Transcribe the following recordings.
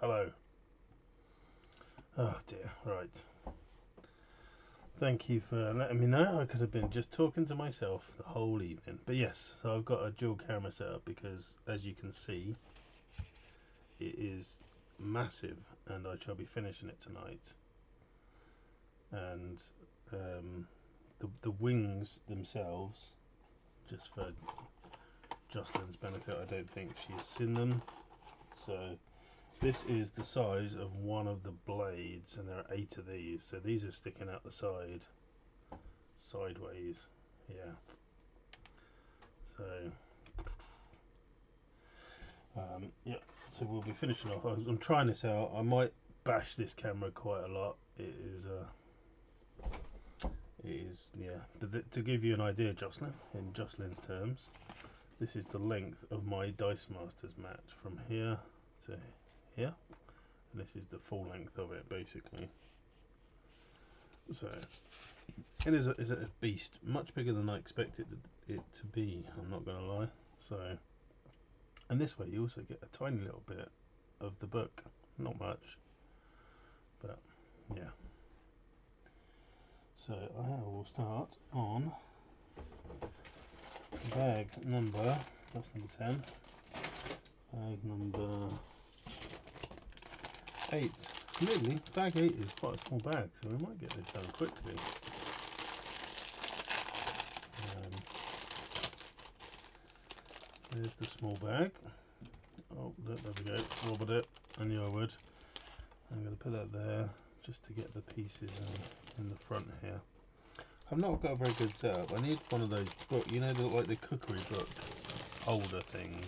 Hello. Oh dear, right. Thank you for letting me know. I could have been just talking to myself the whole evening. But yes, so I've got a dual camera set up because, as you can see, it is massive and I shall be finishing it tonight. And the wings themselves, just for Jocelyn's benefit, I don't think she's seen them. So this is the size of one of the blades, and there are 8 of these. So these are sticking out the side, sideways. Yeah. So, yeah. So we'll be finishing off. I'm trying this out. I might bash this camera quite a lot. Yeah. But to give you an idea, Jocelyn, in Jocelyn's terms, this is the length of my Dice Masters mat from here to here. And this is the full length of it, basically. So it is a beast, much bigger than I expected it to be. I'm not going to lie. So, and this way you also get a tiny little bit of the book, not much, but yeah. So I will start on bag number. That's number 10. Bag number 8. Admittedly, bag 8 is quite a small bag, so we might get this done quickly. There's the small bag. Oh, there we go. Wobbled it. I knew I would. I'm going to put that there just to get the pieces in the front here. I've not got a very good setup. I need one of those book, you know, like the cookery book holder things.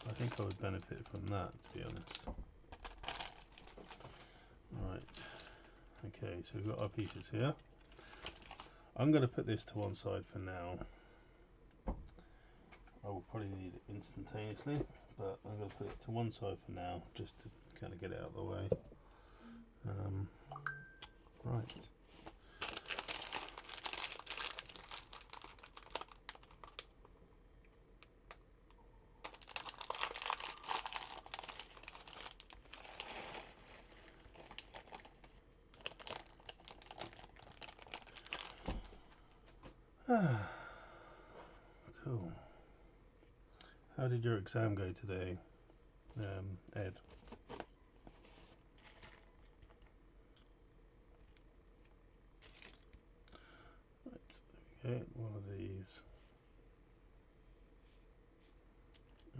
I think I would benefit from that, to be honest. Right. Okay, so we've got our pieces here. I'm going to put this to one side for now. I will probably need it instantaneously, but I'm going to put it to one side for now, just to kind of get it out of the way. Right. Cool. How did your exam go today, Ed? Right, okay, one of these.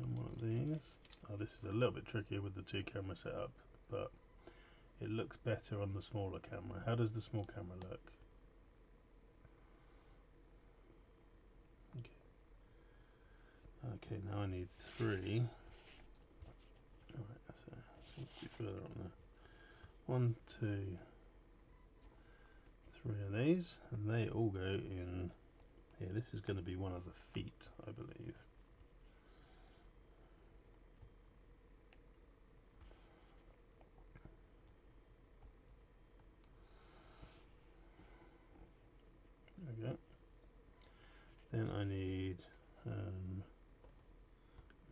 And one of these. Oh, this is a little bit trickier with the 2 camera setup, but it looks better on the smaller camera. How does the small camera look? Okay, now I need 3. Alright, so let's be further on there. 1, 2, 3 of these, and they all go in here. This is going to be one of the feet, I believe. There we go. Then I need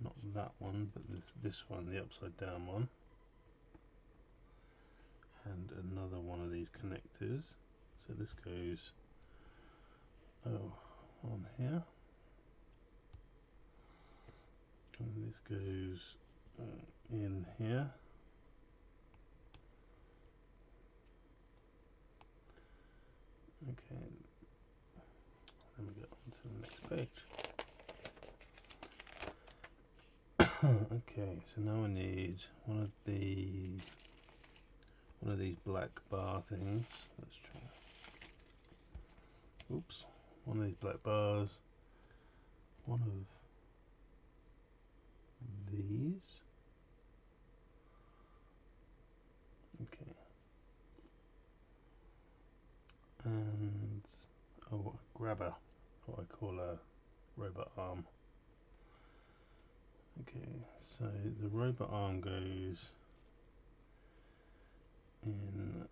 not that one, but this one, the upside down one, and another one of these connectors. So this goes on here, and this goes in here. Okay, then we get on to the next page. Okay, so now I need one of these black bar things. Let's try. Oops, one of these black bars. One of these. Okay. And a grabber, what I call a robot arm. Okay, so the robot arm goes in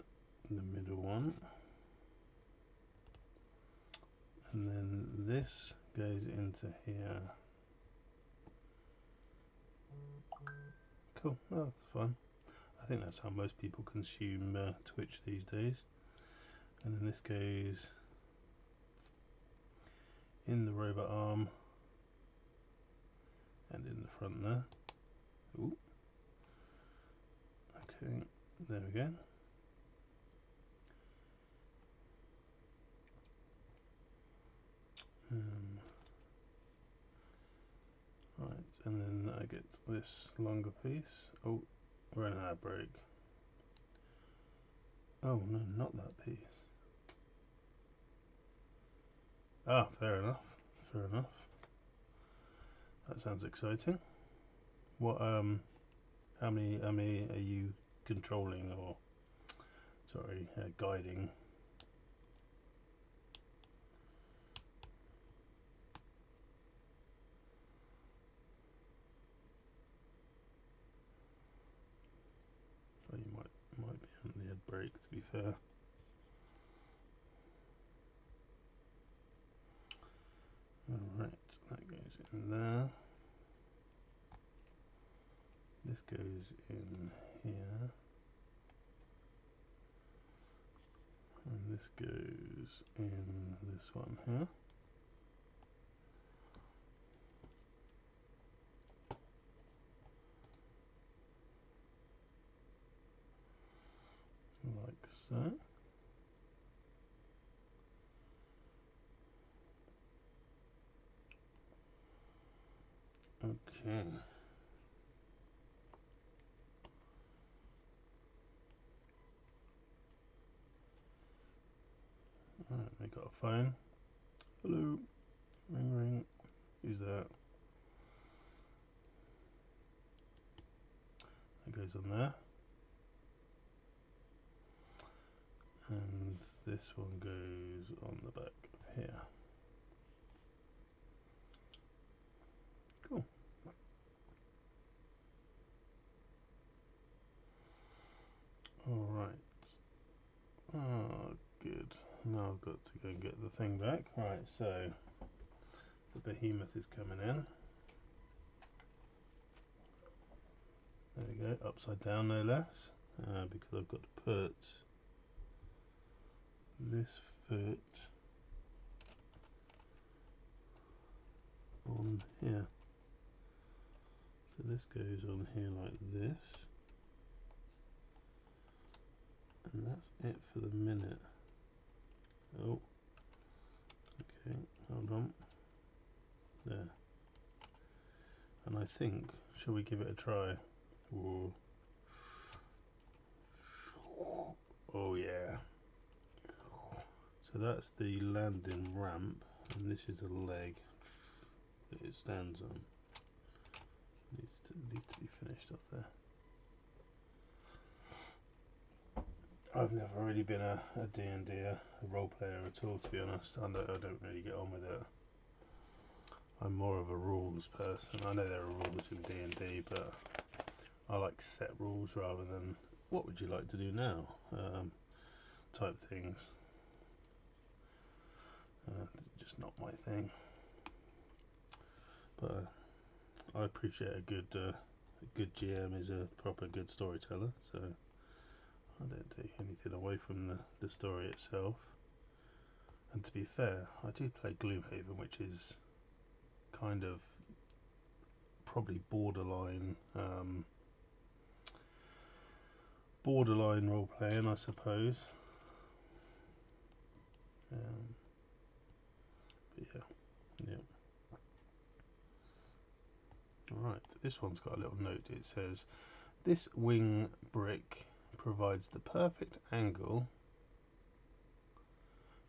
the middle one, and then this goes into here. Cool, oh, that's fun. I think that's how most people consume Twitch these days. And then this goes in the robot arm and in the front there. Ooh. Okay, there we go. Right, and then I get this longer piece. Oh, we're in our break. Oh no, not that piece. Ah, fair enough. Fair enough. That sounds exciting. What how many are you controlling or sorry, guiding? Oh, you might be on the head break to be fair. Alright, that goes in there. This goes in here. And this goes in this one here. Like so. Okay. Alright, we got a phone. Hello. Ring ring. Who's that? That goes on there. And this one goes on the back of here. Cool. Alright. Oh, good. Now I've got to go and get the thing back. Right, so the behemoth is coming in. There we go, upside down no less, because I've got to put this foot on here. So this goes on here like this, and that's it for the minute. Oh, okay, hold on. There. And I think, shall we give it a try? Whoa. Oh yeah. So that's the landing ramp, and this is a leg that it stands on. Needs to be finished off there. I've never really been a D&D, a role player at all, to be honest. I don't really get on with it. I'm more of a rules person. I know there are rules in D&D, but I like set rules rather than what would you like to do now type things. Just not my thing. But I appreciate a good GM is a proper good storyteller, so I don't take anything away from the story itself. And to be fair, I do play Gloomhaven, which is kind of probably borderline role playing, I suppose. But yeah. Alright, this one's got a little note. It says, this wing brick provides the perfect angle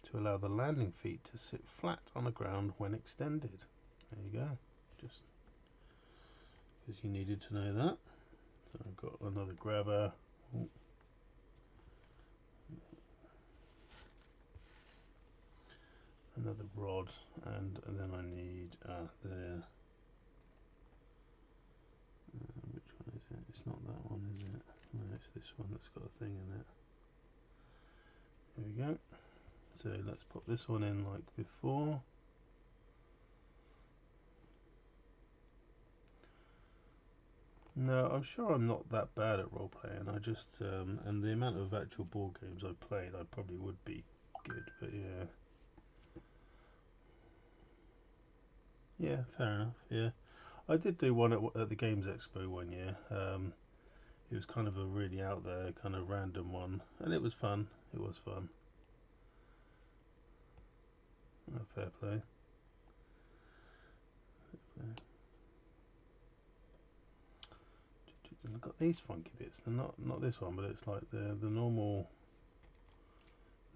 to allow the landing feet to sit flat on the ground when extended. There you go. Just because you needed to know that. So I've got another grabber. Ooh. Another rod, and then I need which one is it? It's not that one, is it? No, it's this one that's got a thing in it. Here we go. So let's pop this one in like before. No, I'm sure I'm not that bad at role playing. I just and the amount of actual board games I played, I probably would be good. But yeah, yeah, fair enough. Yeah, I did do one at the Games Expo one year. It was kind of a really out there, kind of random one, and it was fun. It was fun. Fair play. I've got these funky bits. They're not this one, but it's like the normal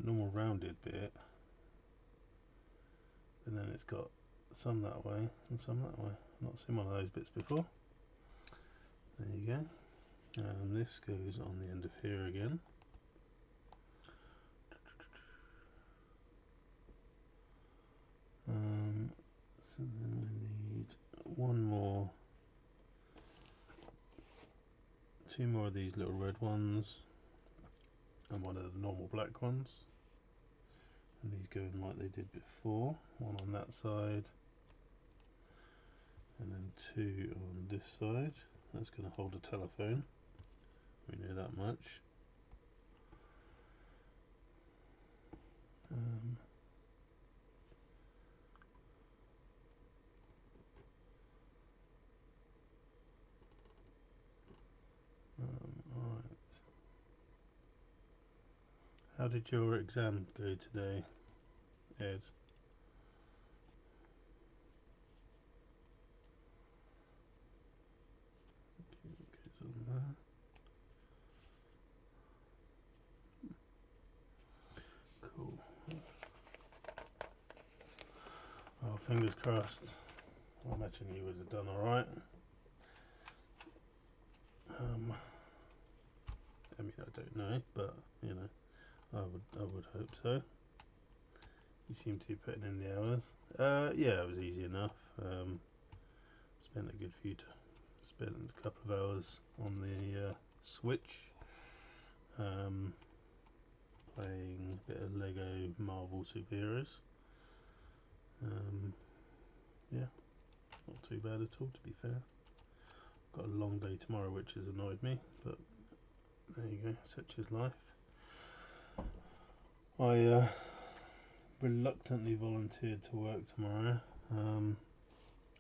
rounded bit, and then it's got some that way and some that way. Not seen one of those bits before. There you go. And this goes on the end of here again. So then I need one more, two more of these little red ones, and one of the normal black ones. And these go in like they did before. One on that side, and then two on this side. That's going to hold a telephone. We know that much. Alright. How did your exam go today, Ed? Goes on there. Cool. Oh, fingers crossed. I imagine you would have done alright. I mean, I don't know, but you know, I would hope so. You seem to be putting in the hours. Yeah, it was easy enough. Spent a good spent a couple of hours on the Switch, um, playing a bit of Lego Marvel superheroes. Yeah, not too bad at all, to be fair. Got a long day tomorrow, which has annoyed me, but there you go, such is life. I reluctantly volunteered to work tomorrow.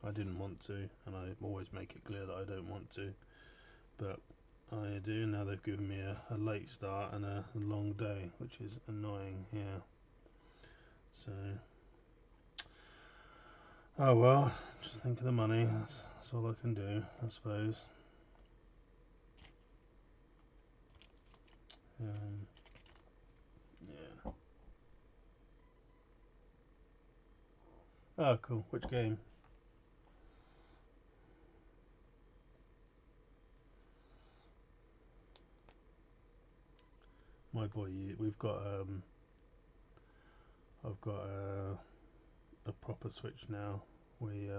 I didn't want to, and I always make it clear that I don't want to, but I do. Now they've given me a late start and a long day, which is annoying. Yeah. So, oh well, just think of the money. That's all I can do, I suppose. Um, yeah. Oh, cool. Which game? My boy, we've got I've got a proper Switch now. We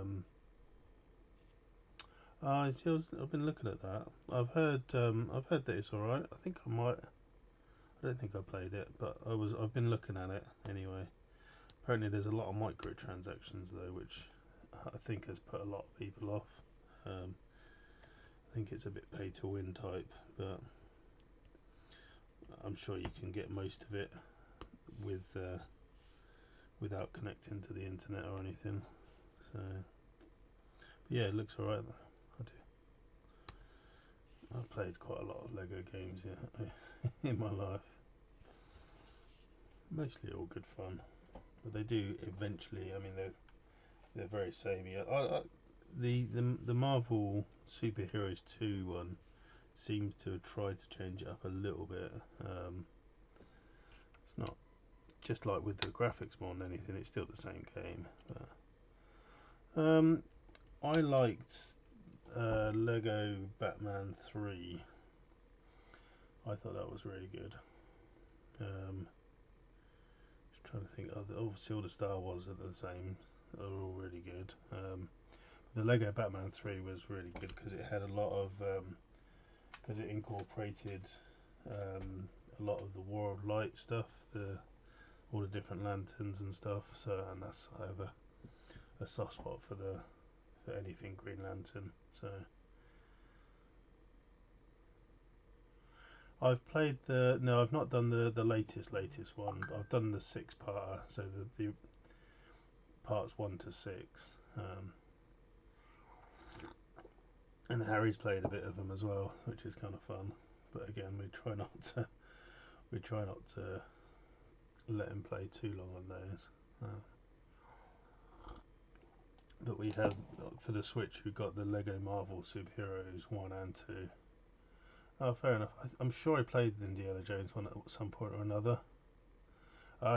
I've been looking at that. I've heard that it's all right. I think I might. I don't think I played it, but I've been looking at it anyway. Apparently, there's a lot of microtransactions though, which I think has put a lot of people off. I think it's a bit pay to win type, but I'm sure you can get most of it with without connecting to the internet or anything. So yeah, it looks alright though. I do. I've played quite a lot of Lego games in my life. Mostly all good fun, but they do eventually. I mean, they're very samey. The Marvel Superheroes 2 one seems to have tried to change it up a little bit. It's not just like with the graphics more than anything. It's still the same game. But, I liked Lego Batman 3. I thought that was really good. Just trying to think. Obviously, all the Star Wars are the same. They're all really good. The Lego Batman 3 was really good because it had a lot of because it incorporated a lot of the War of Light stuff, all the different lanterns and stuff. So, and that's I have a soft spot for anything Green Lantern. So I've played no, I've not done the latest one. I've done the 6-parter, so the parts 1 to 6. And Harry's played a bit of them as well, which is kind of fun. But again, we try not to let him play too long on those. But we have, for the Switch, we've got the Lego Marvel Superheroes 1 and 2. Oh, fair enough. I'm sure I played the Indiana Jones one at some point or another.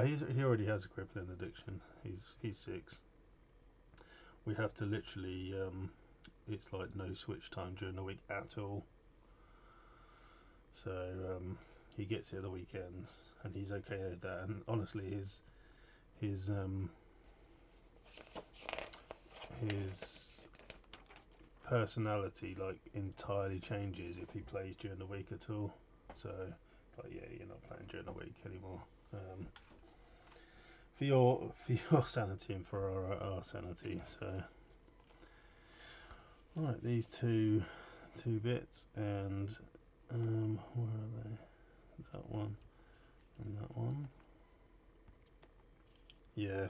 He already has a crippling addiction. He's 6. We have to literally, it's like no Switch time during the week at all. So he gets it at the weekends, and he's okay with that. And honestly, his personality like entirely changes if he plays during the week at all. So like, yeah, you're not playing during the week anymore. For your sanity and for our sanity. So right, these two bits, and where are they? That one and that one. Yeah,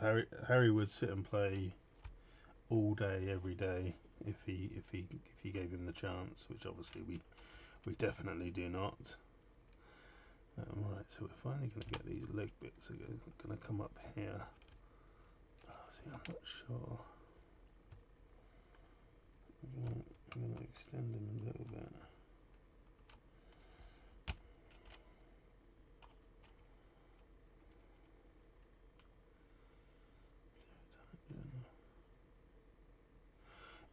Harry would sit and play all day, every day, if he gave him the chance, which obviously we definitely do not. Right, so we're finally going to get these leg bits. Are going to come up here. Oh, see, I'm not sure. I'm going to extend them a little bit.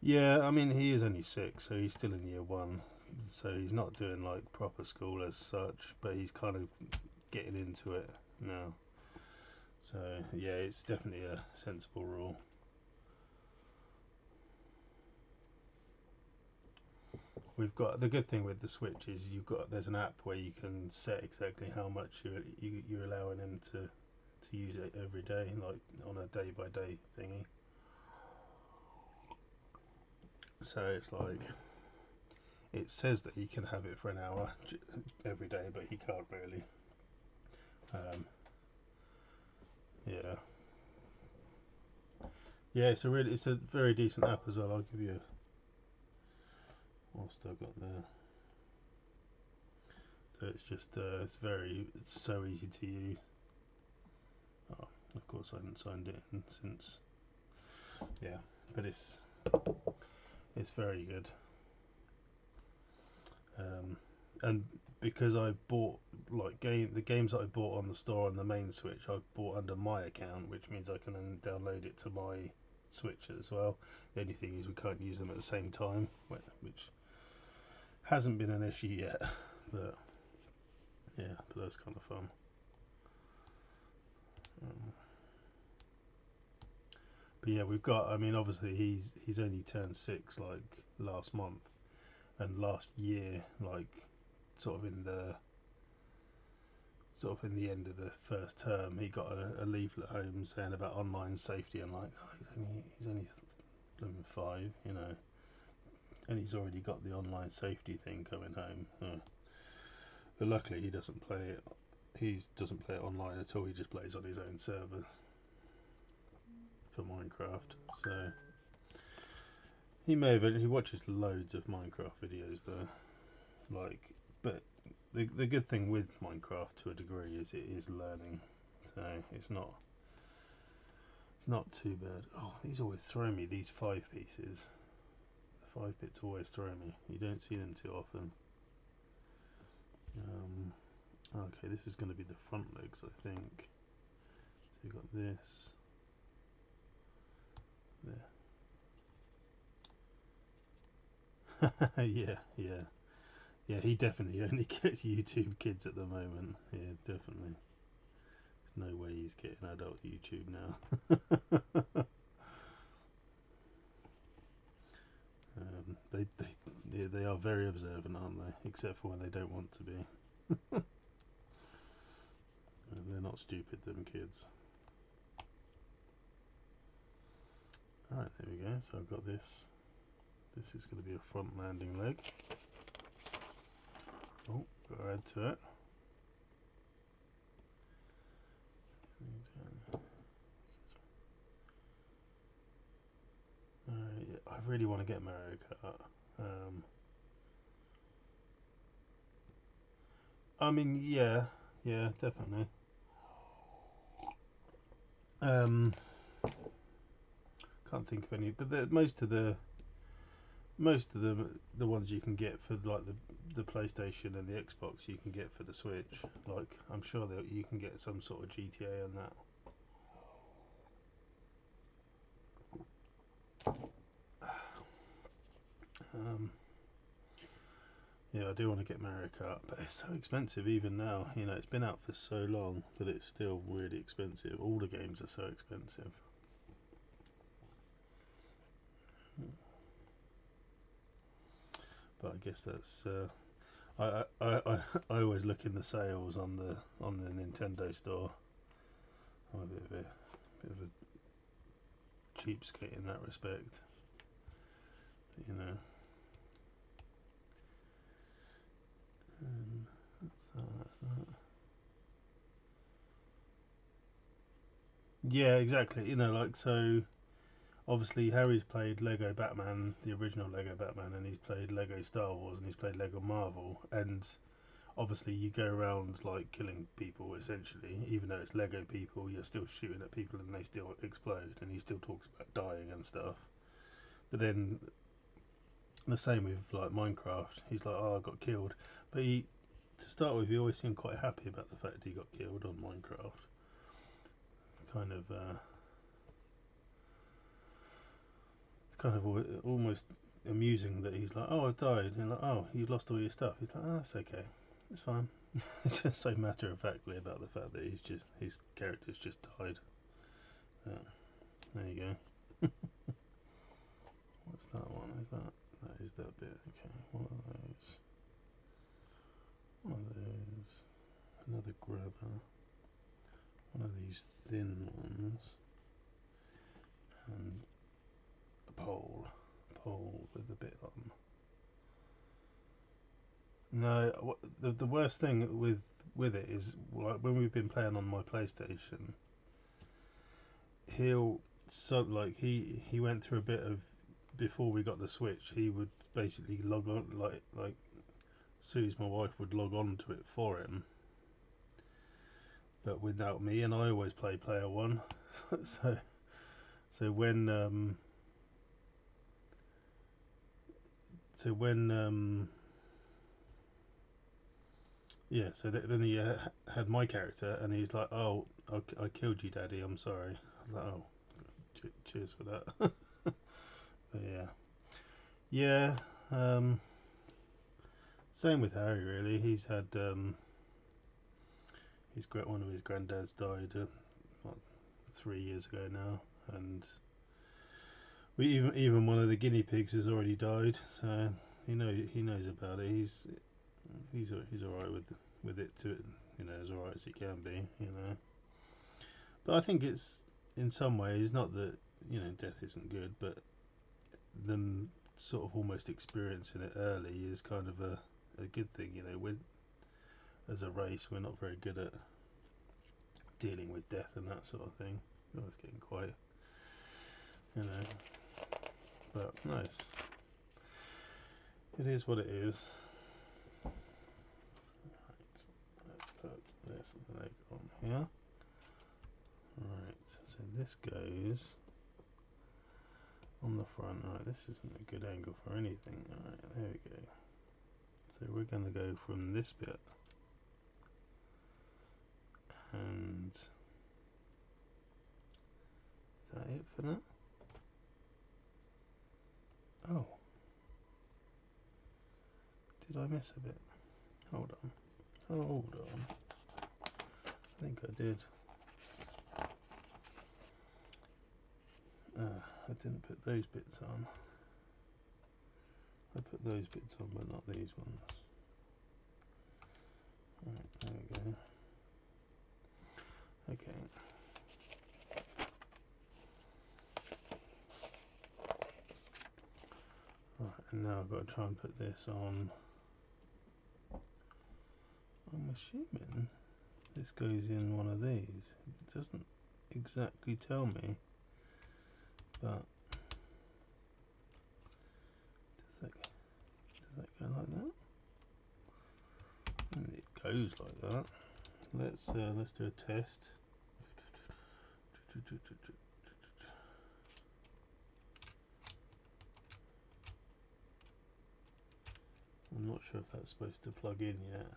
Yeah, I mean, he is only 6, so he's still in year 1, so he's not doing like proper school as such, but he's kind of getting into it now. So yeah, it's definitely a sensible rule. We've got the good thing with the Switch is there's an app where you can set exactly how much you're allowing him to use it every day, like on a day by day thingy. So it's like, it says that he can have it for an hour every day, but he can't really. Yeah, yeah. It's a very decent app as well. I'll give you. Whilst I've got there. So it's just it's so easy to use. Oh, of course I haven't signed it in since. Yeah, but it's very good. And because I bought the games that I bought on the store on the main Switch, I bought under my account, which means I can then download it to my Switch as well. The only thing is we can't use them at the same time, which hasn't been an issue yet. But yeah, but that's kind of fun. But yeah, we've got. I mean, obviously he's only turned 6 like last month, and last year, like sort of in the end of the first term, he got a leaflet home saying about online safety, and like, oh, he's only 5, you know, and he's already got the online safety thing coming home. But luckily, he doesn't play it. He doesn't play it online at all. He just plays on his own server for Minecraft. So he watches loads of Minecraft videos though. Like, but the good thing with Minecraft to a degree is it is learning, so it's not too bad. Oh, these always throw me, these 5 pieces. The 5 bits always throw me. You don't see them too often. Okay, this is going to be the front legs, I think. So you've got this there. Yeah. He definitely only gets YouTube Kids at the moment. Yeah, definitely. There's no way he's getting adult YouTube now. They are very observant, aren't they? Except for when they don't want to be. They're not stupid, them kids. Alright, there we go. So I've got this. This is going to be a front landing leg. Oh, got our add to it. I really want to get Mario Kart. I mean, yeah, definitely. Can't think of any, but most of the ones you can get for like the PlayStation and the Xbox, you can get for the Switch. Like, I'm sure that you can get some sort of GTA on that. Yeah, I do want to get Mario Kart, but it's so expensive even now. You know, it's been out for so long, but it's still really expensive. All the games are so expensive. But I guess that's. I always look in the sales on the Nintendo store. I'm a bit of a cheapskate in that respect. But, you know. That's that. Yeah, exactly. You know, like, so obviously Harry's played Lego Batman, the original Lego Batman, and he's played Lego Star Wars, and he's played Lego Marvel, and obviously you go around like killing people essentially, even though it's Lego people, you're still shooting at people and they still explode, and he still talks about dying and stuff. But then the same with like Minecraft, he's like, oh, I got killed, but he, to start with, he always seemed quite happy about the fact that he got killed on Minecraft. Kind of it's kind of almost amusing that he's like, oh, I died, and like, oh, you lost all your stuff. He's like, oh, that's okay, it's fine. It's just so matter of factly about the fact that his character's just died. There you go. What's that one? That is that bit? Okay, one of those. One of those. Another grabber. One of these thin ones. And a pole. Pole with a bit on. No, the worst thing with it is, like, when we've been playing on my PlayStation, he'll like he went through a bit of, before we got the Switch, he would basically log on, like Sue's, my wife, would log on to it for him, but without me, and I always play player one. so so when so when yeah, so then he had my character, and he's like, oh, I killed you, Daddy, I'm sorry. I was like, oh, cheers for that. But yeah, same with Harry, really. He's had one of his granddads died what, 3 years ago now, and we even one of the guinea pigs has already died. So he knows about it. He's all right with it too. You know, as all right as he can be. You know, but I think it's, in some ways, not that, you know, death isn't good, but them sort of almost experiencing it early is kind of a good thing. You know, as a race, we're not very good at dealing with death and that sort of thing. Oh, it's getting quiet, you know. But nice. It is what it is. Right, let's put this leg on here. Right, so this goes on the front. Right, this isn't a good angle for anything. Alright, there we go. So we're going to go from this bit, and is that it for that? Oh, did I miss a bit? Hold on. Hold on. I think I did. I didn't put those bits on. I put those bits on, but not these ones. Right, there we go. Okay. Right, and now I've got to try and put this on assuming this goes in one of these. It doesn't exactly tell me, but does that go like that? And it goes like that. Let's do a test. I'm not sure if that's supposed to plug in yet.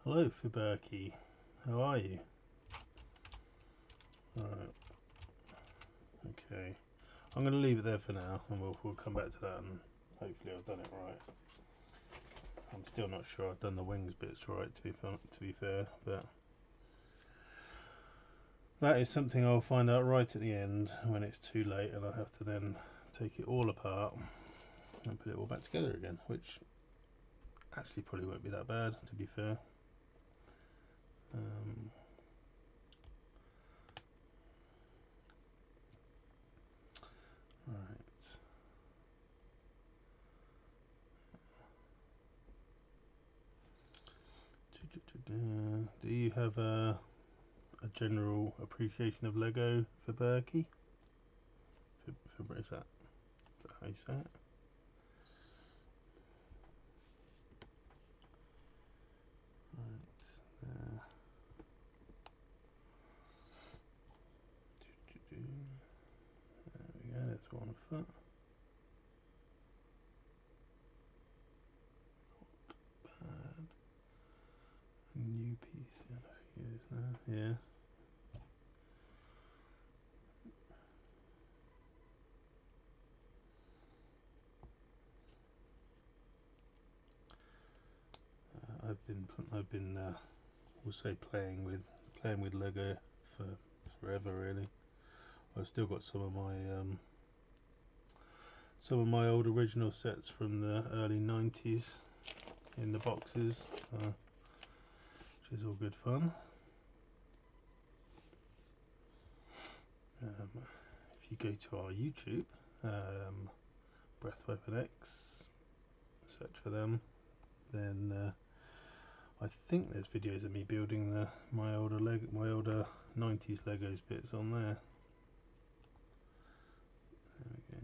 Hello Fiberkey, how are you? Alright, okay. I'm going to leave it there for now and we'll come back to that and hopefully I've done it right. I'm still not sure I've done the wings bits right to be fair, but that is something I'll find out right at the end when it's too late and I have to then take it all apart and put it all back together again, which actually probably won't be that bad to be fair. Right. Do you have a general appreciation of Lego for Berkey? Is that how you say it? Right, there. There we go, that's 1 foot. Bad. A new piece in a few years now, yeah. I've been we'll say playing with Lego for forever really. I've still got some of my old original sets from the early 90s in the boxes, which is all good fun. If you go to our YouTube, Breath Weapon X, search for them, then I think there's videos of me building my older 90s Legos bits on there. There we go.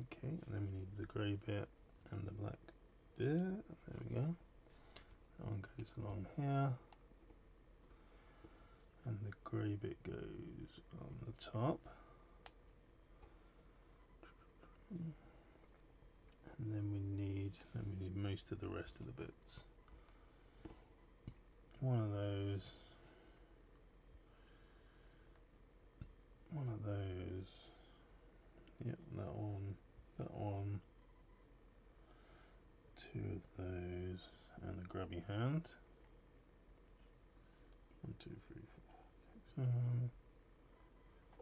Okay, and then we need the grey bit and the black bit. There we go. That one goes along here, and the grey bit goes on the top. And then we need most of the rest of the bits. One of those. Yep, that one. That one. 2 of those, and a grubby hand. 1, 2, 3, 4, 5, 6, 7.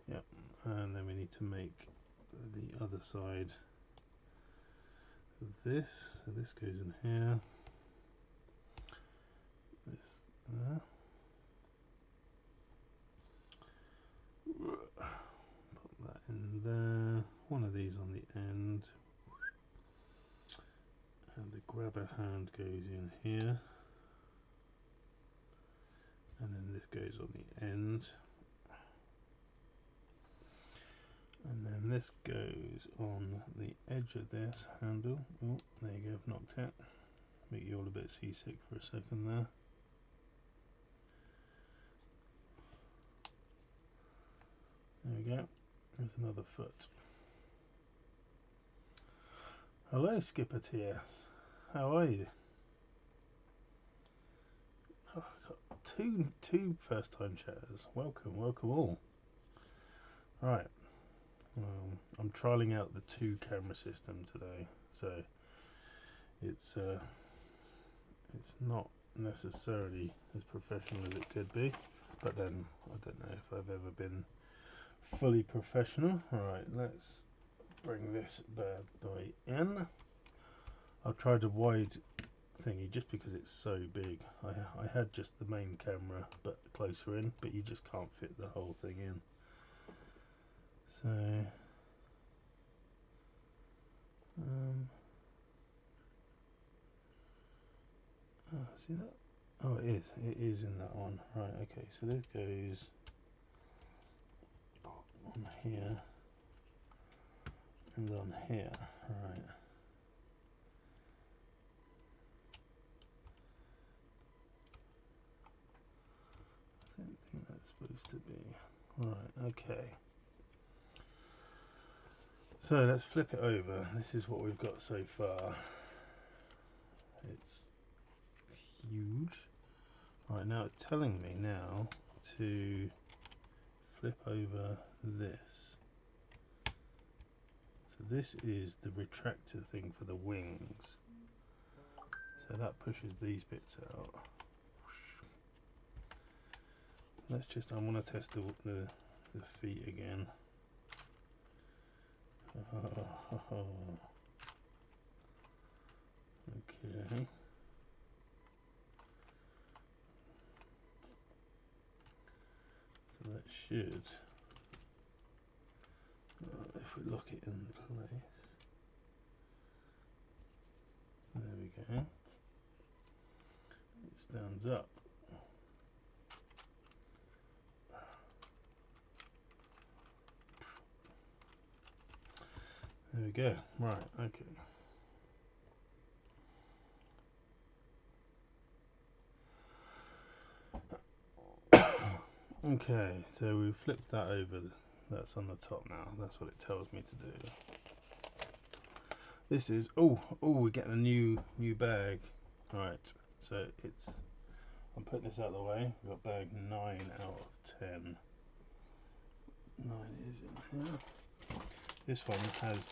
Yep, and then we need to make the other side of this. So this goes in here. This there. Put that in there. One of these on the end. And the grabber hand goes in here. And then this goes on the end. And then this goes on the edge of this handle. Oh, there you go, I've knocked it. Make you all a bit seasick for a second there. There we go. There's another foot. Hello, Skipper TS. How are you? Oh, I've got two first-time chatters. Welcome all. Right. I'm trialing out the 2-camera system today, so it's not necessarily as professional as it could be, but then I don't know if I've ever been fully professional. Alright, let's bring this bad boy in. I've tried a wide thingy just because it's so big. I had just the main camera but closer in, but you just can't fit the whole thing in. So see that? Oh, it is in that one. Right, okay, so this goes on here and on here. Right. I don't think that's supposed to be. Right, okay. So let's flip it over. This is what we've got so far. It's huge. Right, now it's telling me now to flip over this. So this is the retractor thing for the wings. So that pushes these bits out. Let's just, I want to test the feet again. Okay. So that should, if we lock it in place, there we go. It stands up. There we go. Right, okay. Okay, so we've flipped that over. That's on the top now. That's what it tells me to do. This is we're getting a new bag. Right, so it's, I'm putting this out of the way. We've got bag 9 out of 10. 9 is in here. This one has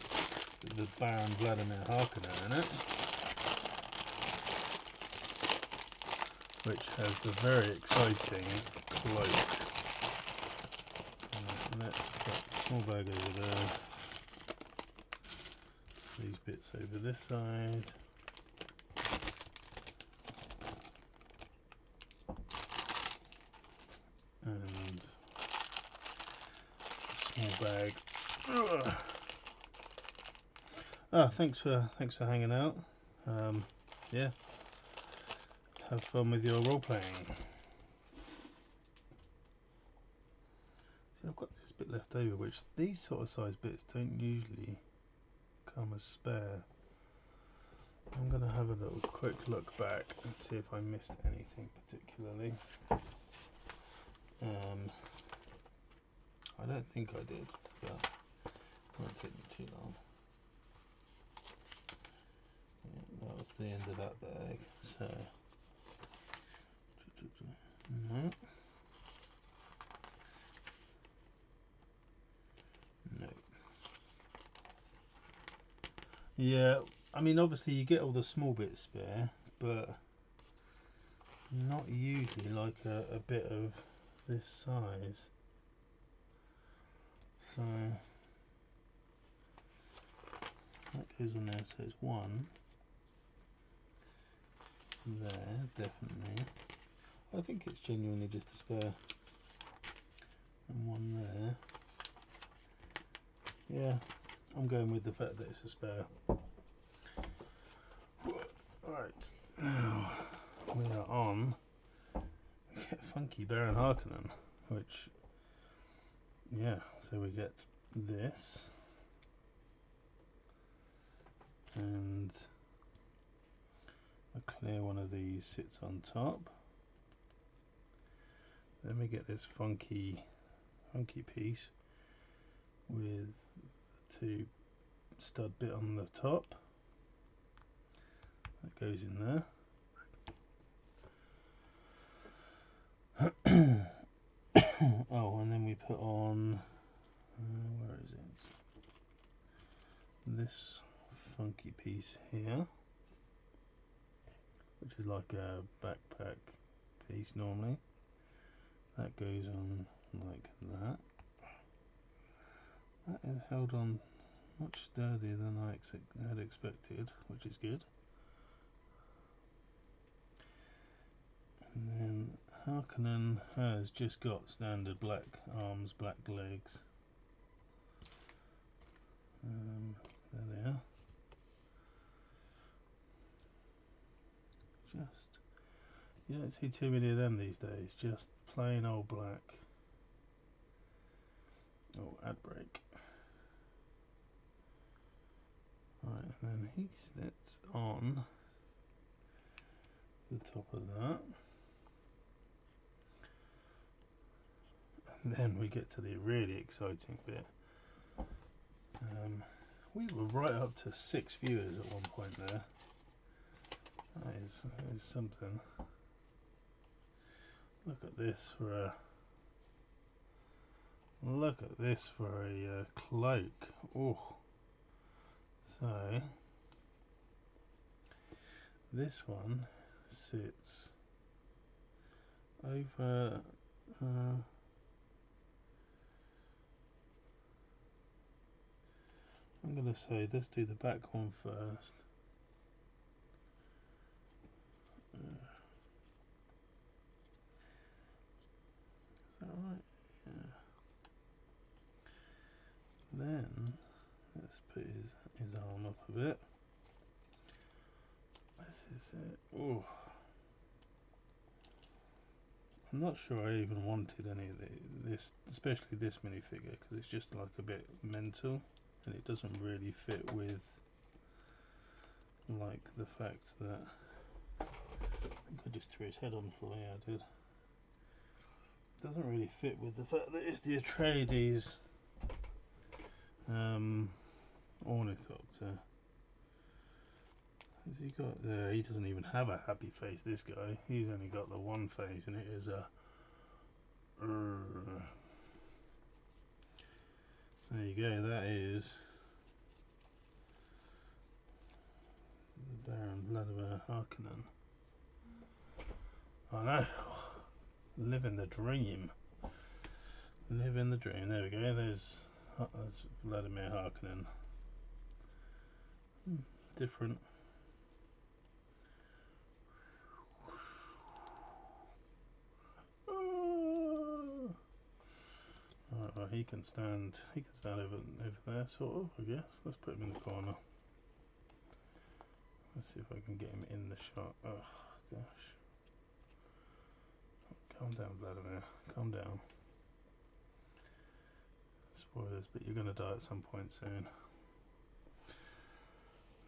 the Baron Vladimir Harkonnen in it, which has the very exciting cloak. Let's put a small bag over there. These bits over this side. And a small bag. Thanks for hanging out. Yeah, have fun with your role playing. See, I've got this bit left over, which these sort of size bits don't usually come as spare. I'm going to have a little quick look back and see if I missed anything particularly. I don't think I did, but it won't take me too long. Yeah, that was the end of that bag. So, no. No. Yeah, I mean, obviously you get all the small bits spare, but not usually like a bit of this size. So that goes on there, so it's one there, definitely. I think it's genuinely just a spare. And one there. Yeah, I'm going with the fact that it's a spare. Right, now we are on Funky Baron Harkonnen, which, yeah, so we get this, and a clear one of these sits on top. Then we get this funky piece with the 2 stud bit on the top. That goes in there. Oh, and then we put on, where is it? This funky piece here, which is like a backpack piece normally. That goes on like that. That is held on much sturdier than I had expected, which is good. And then Harkonnen has just got standard black arms, black legs. There they are. Just, you don't see too many of them these days, just plain old black. Oh, ad break. Right, and then he sits on the top of that. And then we get to the really exciting bit. We were right up to 6 viewers at one point there. That is something. Look at this for a cloak. Oh, so this one sits over. I'm going to say let's do the back one first. Is that right? Yeah. Then let's put his arm up a bit. This is it. Oh, I'm not sure I even wanted any of this, especially this minifigure, because it's just like a bit mental, and it doesn't really fit with like the fact that I think I just threw his head on the floor. Yeah, I did. Doesn't really fit with the fact that it's the Atreides Ornithopter. Has he got there? He doesn't even have a happy face, this guy. He's only got the one face, and it is a. So there you go. That is the Baron Vladimir Harkonnen. I know. Living the dream. Living the dream. There we go. There's Vladimir Harkonnen. Different. Alright, well, he can stand over there, sort of, I guess. Let's put him in the corner. Let's see if I can get him in the shot. Oh gosh. Calm down, Vladimir. Calm down. Spoilers, but you're gonna die at some point soon.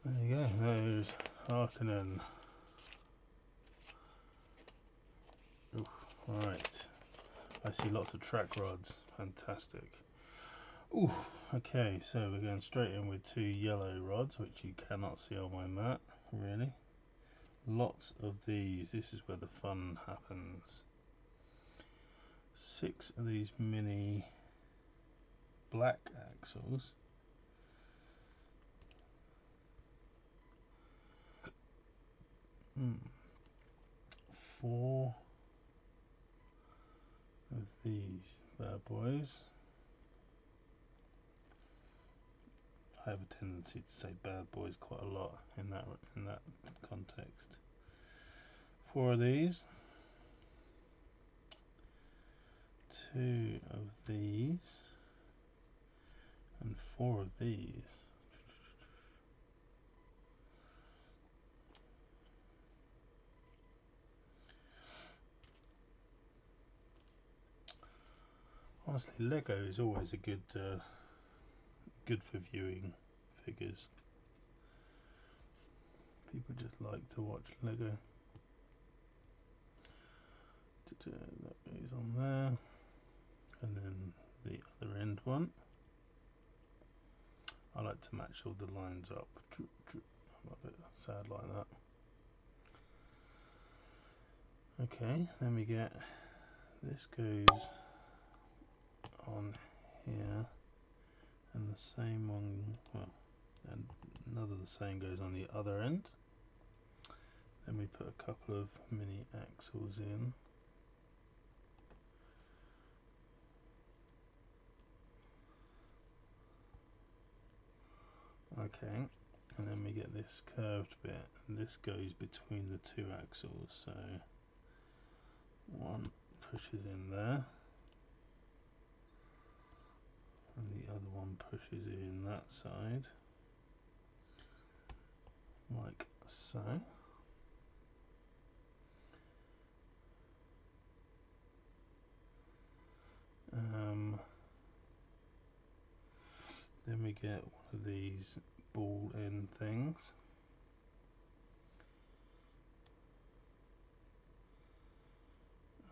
There you go, there's Harkonnen. Right. I see lots of track rods. Fantastic. Ooh, okay, so we're going straight in with 2 yellow rods, which you cannot see on my map, really. Lots of these. This is where the fun happens. 6 of these mini black axles. Hmm. 4 of these bad boys. I have a tendency to say bad boys quite a lot in that context. 4 of these. 2 of these. And 4 of these. Honestly, Lego is always a good for viewing figures. People just like to watch Lego. That goes on there, and then the other end one. I like to match all the lines up. I'm a bit sad like that. Okay, then we get this goes on here, and the same one, well, and another the same goes on the other end. Then we put a couple of mini axles in. Okay, and then we get this curved bit, and this goes between the two axles, so one pushes in there and the other one pushes in that side, like so. Then we get one of these ball end things.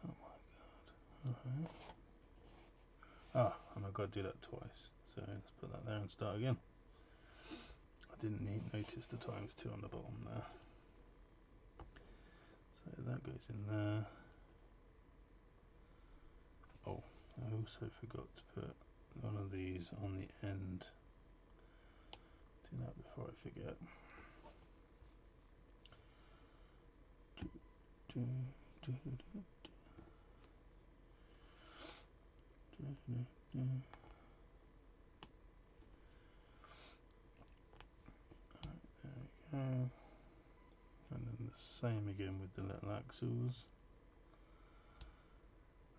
Oh my god. Alright. Ah, and I've got to do that twice. So let's put that there and start again. I didn't notice the times 2 on the bottom there. So that goes in there. Oh, I also forgot to put one of these on the end. Do that before I forget. There we go. And then the same again with the little axles.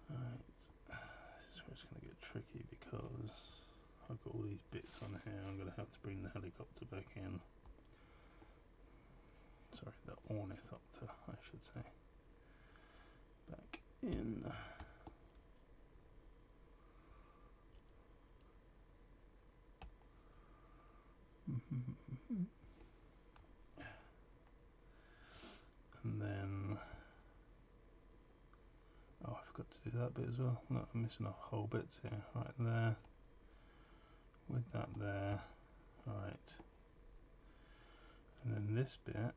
Right, this is where it's going to get tricky because I've got all these bits on here. I'm going to have to bring the helicopter back in. Sorry, the Ornithopter, I should say. Back in. And then, oh, I forgot to do that bit as well. No, I'm missing off whole bits here. Right there, with that there. Right, and then this bit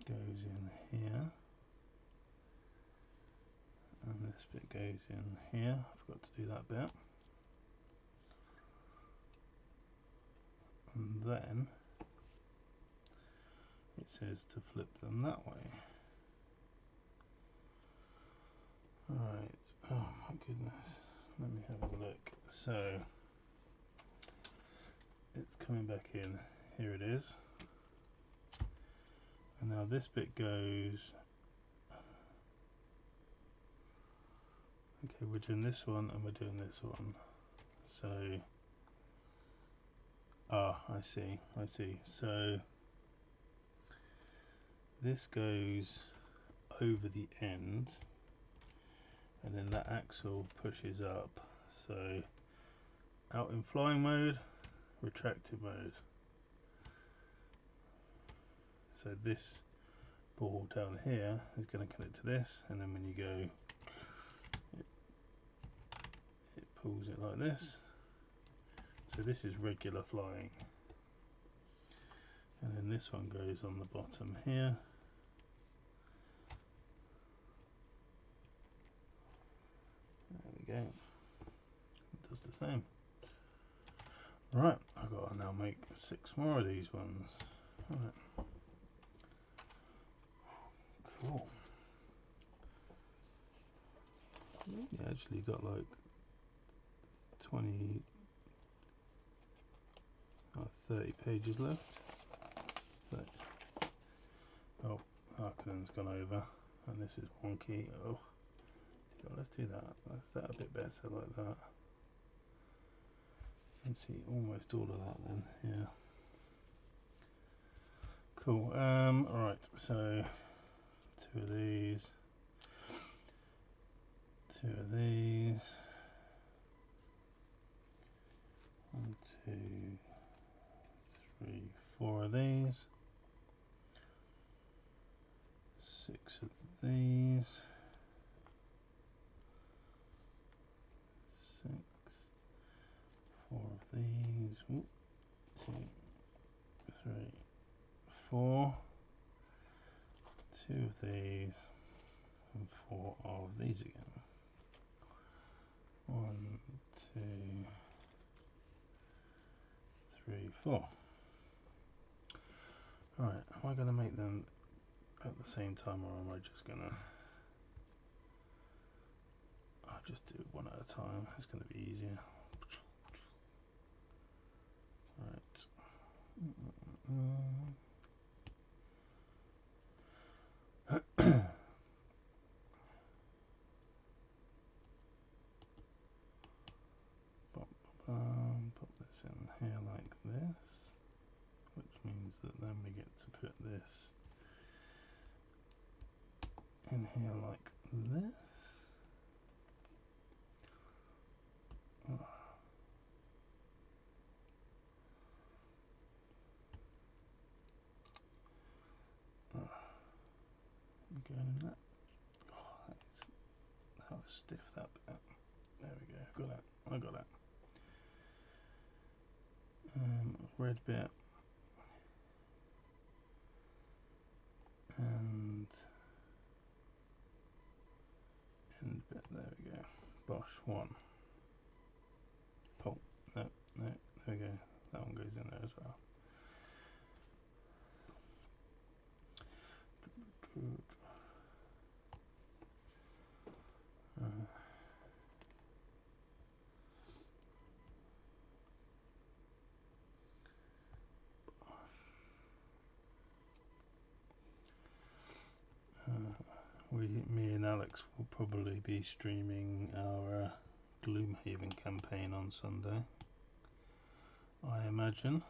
goes in here, and this bit goes in here. I forgot to do that bit. And then it says to flip them that way. Right, oh my goodness, let me have a look. So it's coming back in, here it is. And now this bit goes, okay, we're doing this one and we're doing this one. So, I see. So this goes over the end, and then that axle pushes up. So out in flying mode, retracted mode. So this ball down here is going to connect to this, and then when you go, it pulls it like this. So this is regular flying, and then this one goes on the bottom here. There we go. It does the same. Right, I've got to now make 6 more of these ones. Right. Cool. You actually got like 20 or 30 pages left. But, oh, Harkonnen's gone over, and this is wonky. Oh, let's do that. Let's that a bit better like that. And see almost all of that then. Yeah. Cool. Right. So 2 of these. 2 of these. 1, 2, 3, 4 of these. 6 of these. 6. 4 of these. Ooh, 2, 3, 4. 2 of these. And 4 of these again. 1, 2, 3, 4. Alright, am I going to make them at the same time, or am I just going to... I'll just do one at a time, it's going to be easier. Right. Put this in here like this, which means that then we get to put this in here like this. Going in that. Oh, that was stiff, that bit. There we go. Got that. I got that. Red bit and end bit. There we go. Bosh one. Oh no, no. There we go. That one goes in there as well. Me and Alex will probably be streaming our Gloomhaven campaign on Sunday, I imagine.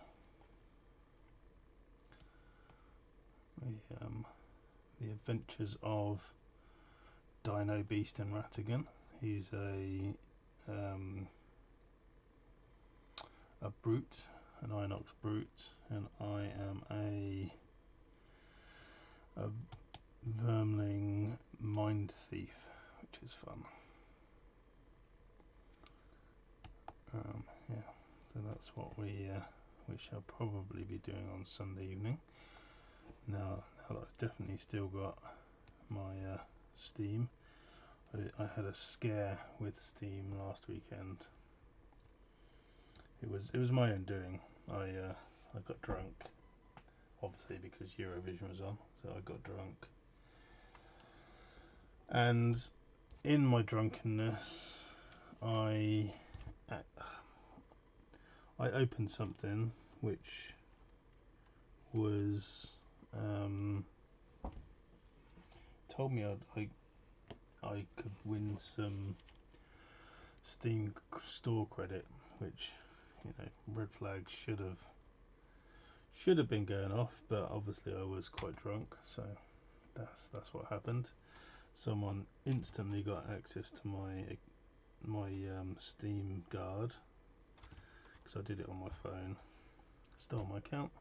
The adventures of Dino Beast and Ratigan. He's a brute, an Inox brute, and I am a vermling mind thief, which is fun. Yeah, so that's what we shall probably be doing on Sunday evening. Now that I've definitely still got my Steam. I had a scare with Steam last weekend. It was my own doing. I got drunk, obviously because Eurovision was on, so I got drunk. And in my drunkenness, I opened something which was told me I could win some Steam store credit, which, you know, red flags should have been going off, but obviously I was quite drunk, so that's what happened. Someone instantly got access to my Steam guard because I did it on my phone, stole my account.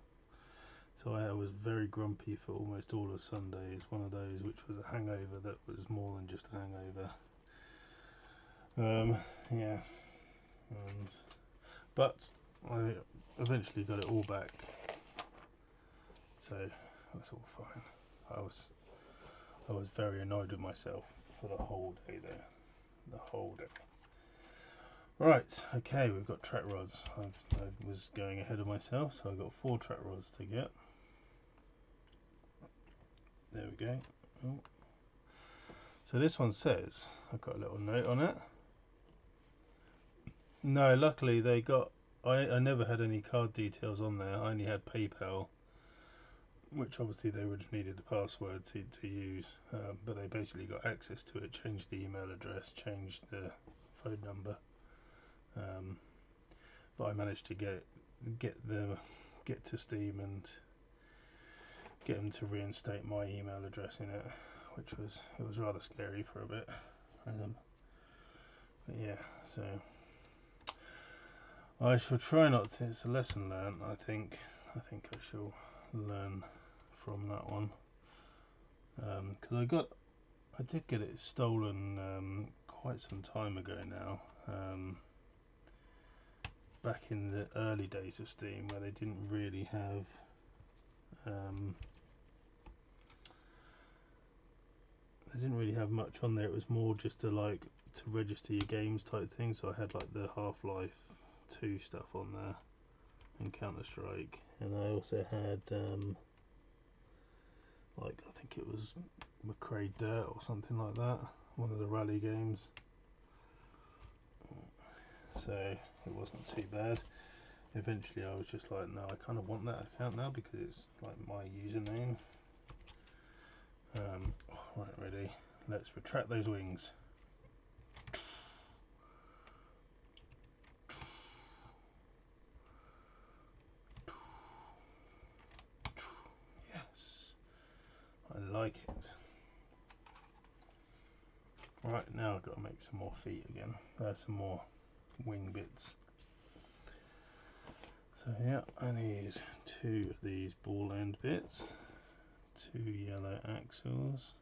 So I was very grumpy for almost all of Sunday. It's one of those which was a hangover that was more than just a hangover. Yeah, but I eventually got it all back, so that's all fine. I was very annoyed with myself for the whole day there, the whole day. Right, okay, we've got track rods. I was going ahead of myself, so I've got 4 track rods to get. There we go. Oh. So this one says, I've got a little note on it. No, luckily they got, I never had any card details on there. I only had PayPal, which obviously they would have needed a password to use, but they basically got access to it, changed the email address, changed the phone number. But I managed to get to Steam and get them to reinstate my email address in it, which was rather scary for a bit. But yeah, so I shall try not to. It's a lesson learned. I think I shall learn from that one, because I did get it stolen quite some time ago now. Back in the early days of Steam, where they didn't really have much on there. It was more just to register your games type thing. So I had like the Half-Life 2 stuff on there and Counter-Strike, and I also had I think it was McRae Dirt or something like that, one of the rally games. So it wasn't too bad. eventually I was just like, no, I kind of want that account now because it's like my username. Right, ready, let's retract those wings. Yes, I like it. Right, now I've got to make some more feet again, some more wing bits. So yeah, I need 2 of these ball end bits, 2 yellow axles,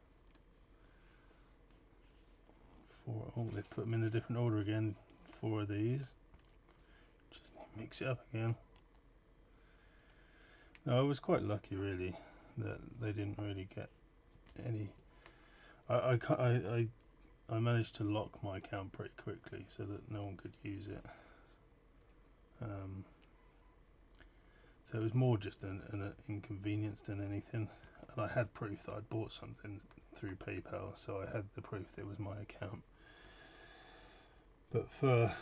4, oh they've put them in a different order again, 4 of these, just mix it up again. No, I was quite lucky really that they didn't really get any. I managed to lock my account pretty quickly so that no one could use it. So it was more just an inconvenience than anything. And I had proof that I'd bought something through PayPal, so I had the proof that it was my account. But for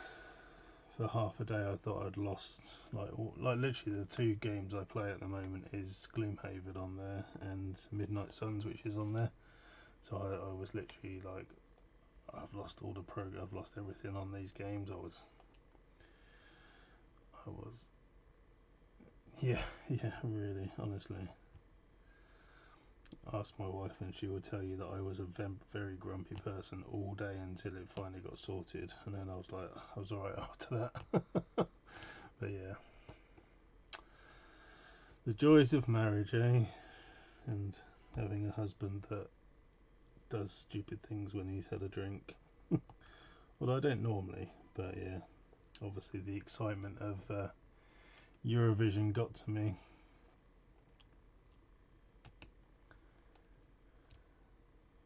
half a day, I thought I'd lost like literally the 2 games I play at the moment is Gloomhaven on there and Midnight Suns, which is on there. So I was literally like, I've lost all the I've lost everything on these games. I was yeah, really, honestly. Ask my wife and she will tell you that I was a very grumpy person all day until it finally got sorted, and then I was like, I was alright after that. But yeah, the joys of marriage, eh? And having a husband that does stupid things when he's had a drink. Well, I don't normally, but yeah, obviously the excitement of Eurovision got to me.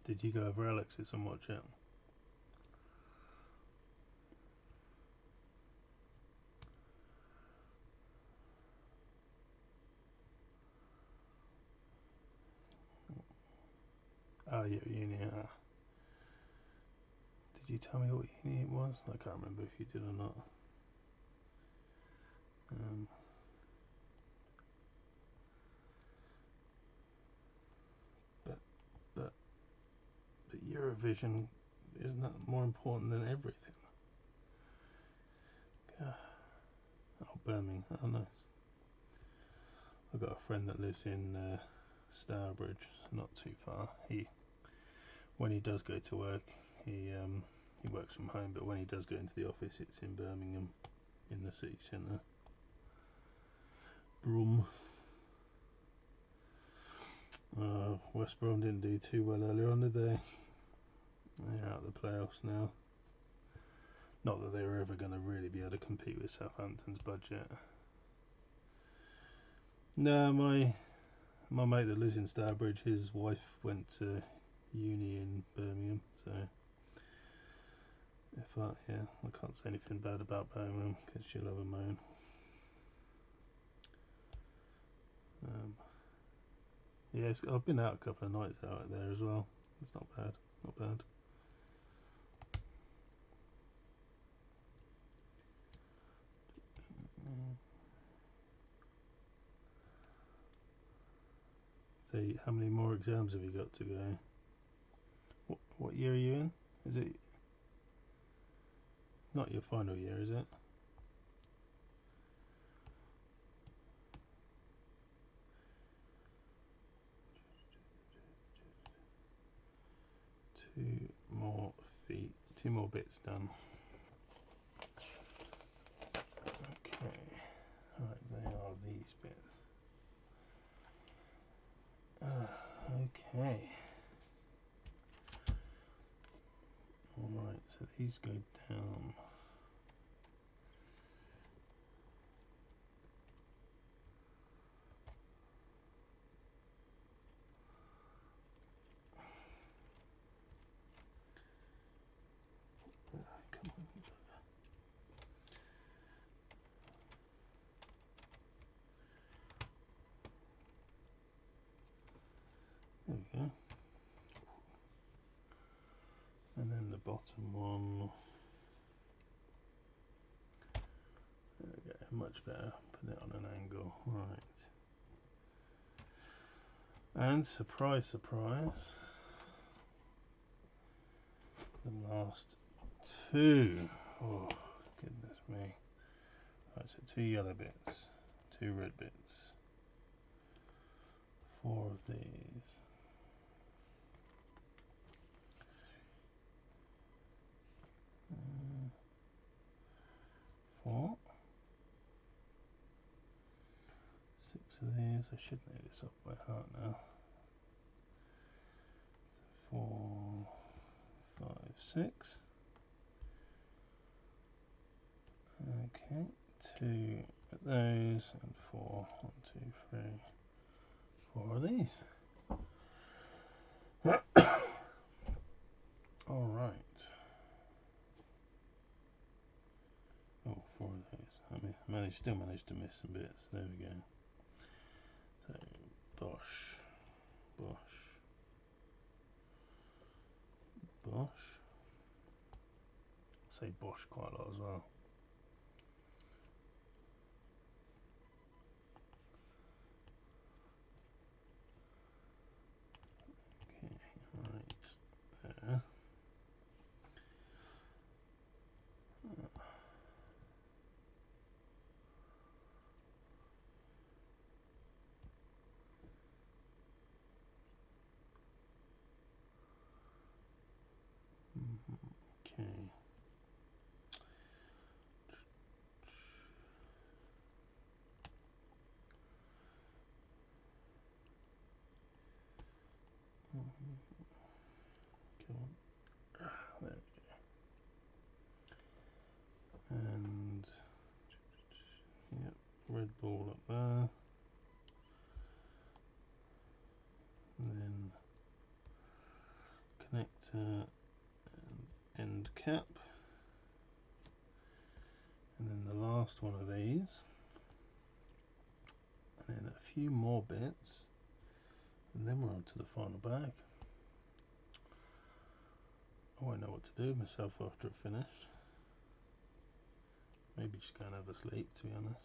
Did you go over Alex's and watch it? Oh, yeah, uni. Did you tell me what uni it was? I can't remember if you did or not. But but Eurovision isn't that more important than everything? Oh, Birmingham. Oh, nice. I've got a friend that lives in Stourbridge, not too far. When he does go to work, he works from home, but when he does go into the office, it's in Birmingham, in the city centre. Brum. West Brom didn't do too well earlier on, did they? They're out of the playoffs now. Not that they were ever going to really be able to compete with Southampton's budget. No, my mate that lives in Stourbridge, his wife went to uni in Birmingham, so I can't say anything bad about Birmingham because she'll have a moan. Yes, I've been out a couple of nights out there as well. It's not bad, not bad. So, how many more exams have you got to go? What year are you in? Is it not your final year, is it? Two more bits done. Okay, right, they are these bits. Okay. Alright, so these go down. Come on. There we go. And then the bottom one. There we go. much better. Put it on an angle. Right. And surprise, surprise, the last two. Oh, goodness me. Right, so 2 yellow bits, 2 red bits, 4 of these. 4. 6 of these. I should know this off by heart now. 4, 5, 6. Okay, 2 of those and 4. 1, 2, 3, 4 of these. All right. Oh, 4 of those. I mean, still managed to miss some bits. There we go. So, Bosch, Bosch, Bosch. I say Bosch quite a lot as well. Okay, right there. Okay. Come on. There we go. And yep, red ball up there. And then connector and end cap. And then the last one of these. And then a few more bits. And then we're on to the final bag. I won't know what to do with myself after I've finished. Maybe just go and have a sleep, to be honest.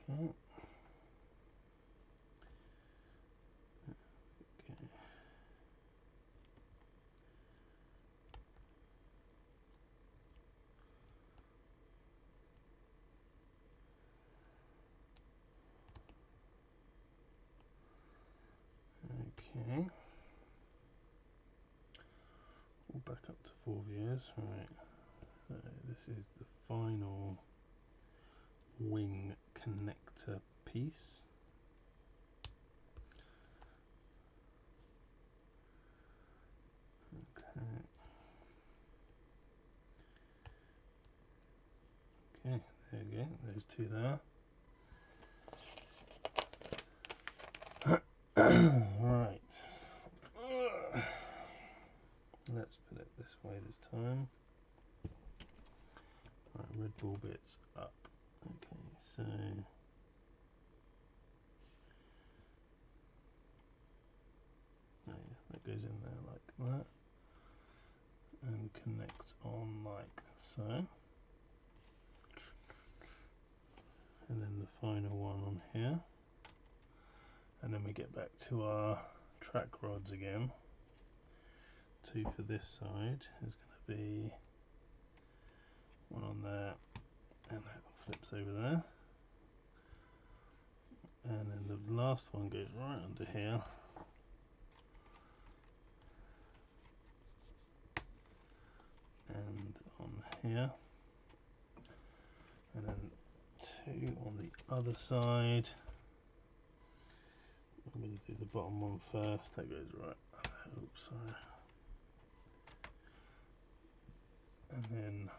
Okay. Okay. Okay. All back up to 4 views. Right. So this is the final wing connector piece. Okay. Okay, there you go. Those 2 there. Right. Let's put it this way this time. Right, red ball bits up. Okay, so yeah, that goes in there like that and connects on like so. And then the final one on here. And then we get back to our track rods again. 2 for this side. There's going to be one on there, and that flips over there. And then the last one goes right under here. And on here. And then 2 on the other side. I'm going to do the bottom one first. That goes right. Oops, sorry. And then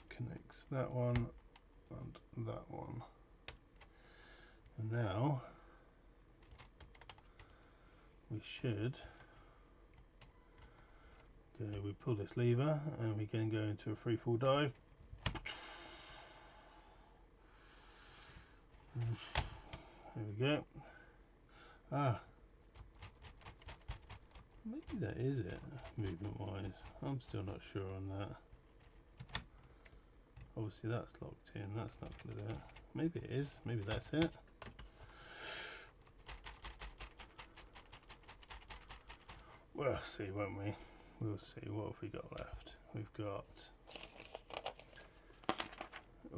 connects that one and that one. And now we should go, we pull this lever and we can go into a free fall dive. There we go. Maybe that is it, movement wise. I'm still not sure on that. Obviously that's locked in, that's not going to do it. Maybe it is, maybe that's it. We'll see, won't we? We'll see. What have we got left? We've got...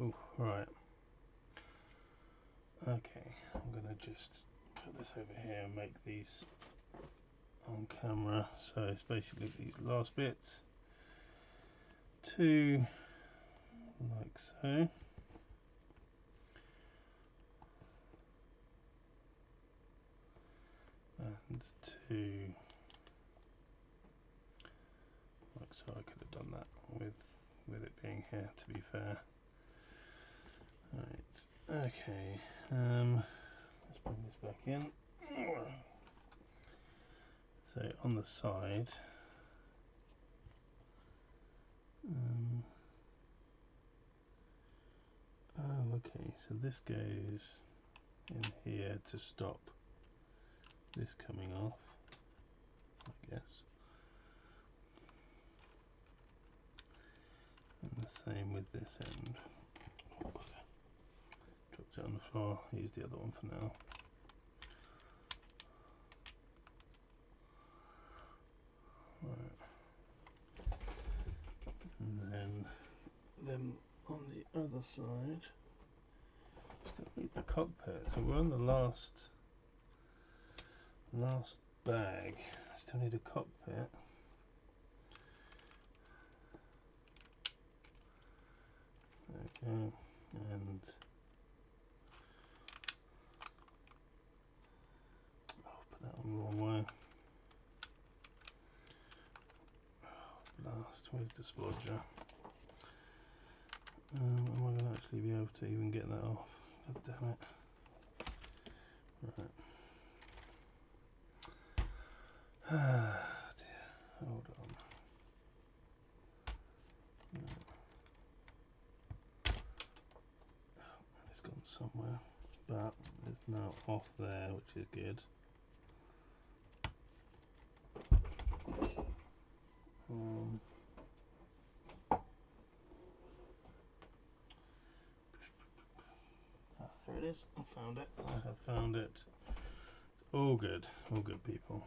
Oh, right. Okay, I'm going to just put this over here and make these on camera. So it's basically these last bits. Two, like so. And two, like so. I could have done that with it being here, to be fair. Right, okay, let's bring this back in. So on the side, oh okay, so this goes in here to stop this coming off, I guess. And the same with this end. Dropped it on the floor, use the other one for now. Right. And then on the other side, still need the cockpit, so we're on the last bag. Still need a cockpit. Okay, and put that on the wrong way. Blast, where's the splodger? Am I going to actually be able to even get that off? God damn it. Right. Ah dear, hold on. Right. Oh, it's gone somewhere, but it's now off there, which is good. There it is, I found it. I have found it. It's all good people.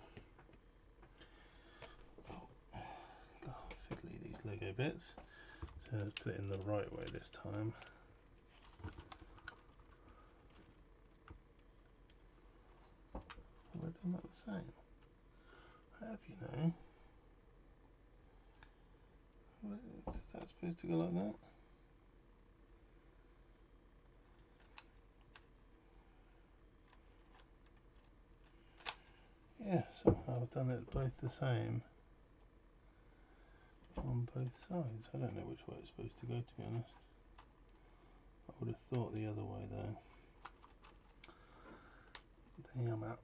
Oh, fiddly these Lego bits. So let's put it in the right way this time. Have I done that the same? I have, you know. Is that supposed to go like that? Yeah, somehow I've done it both the same on both sides. I don't know which way it's supposed to go, to be honest. I would have thought the other way though. Damn it.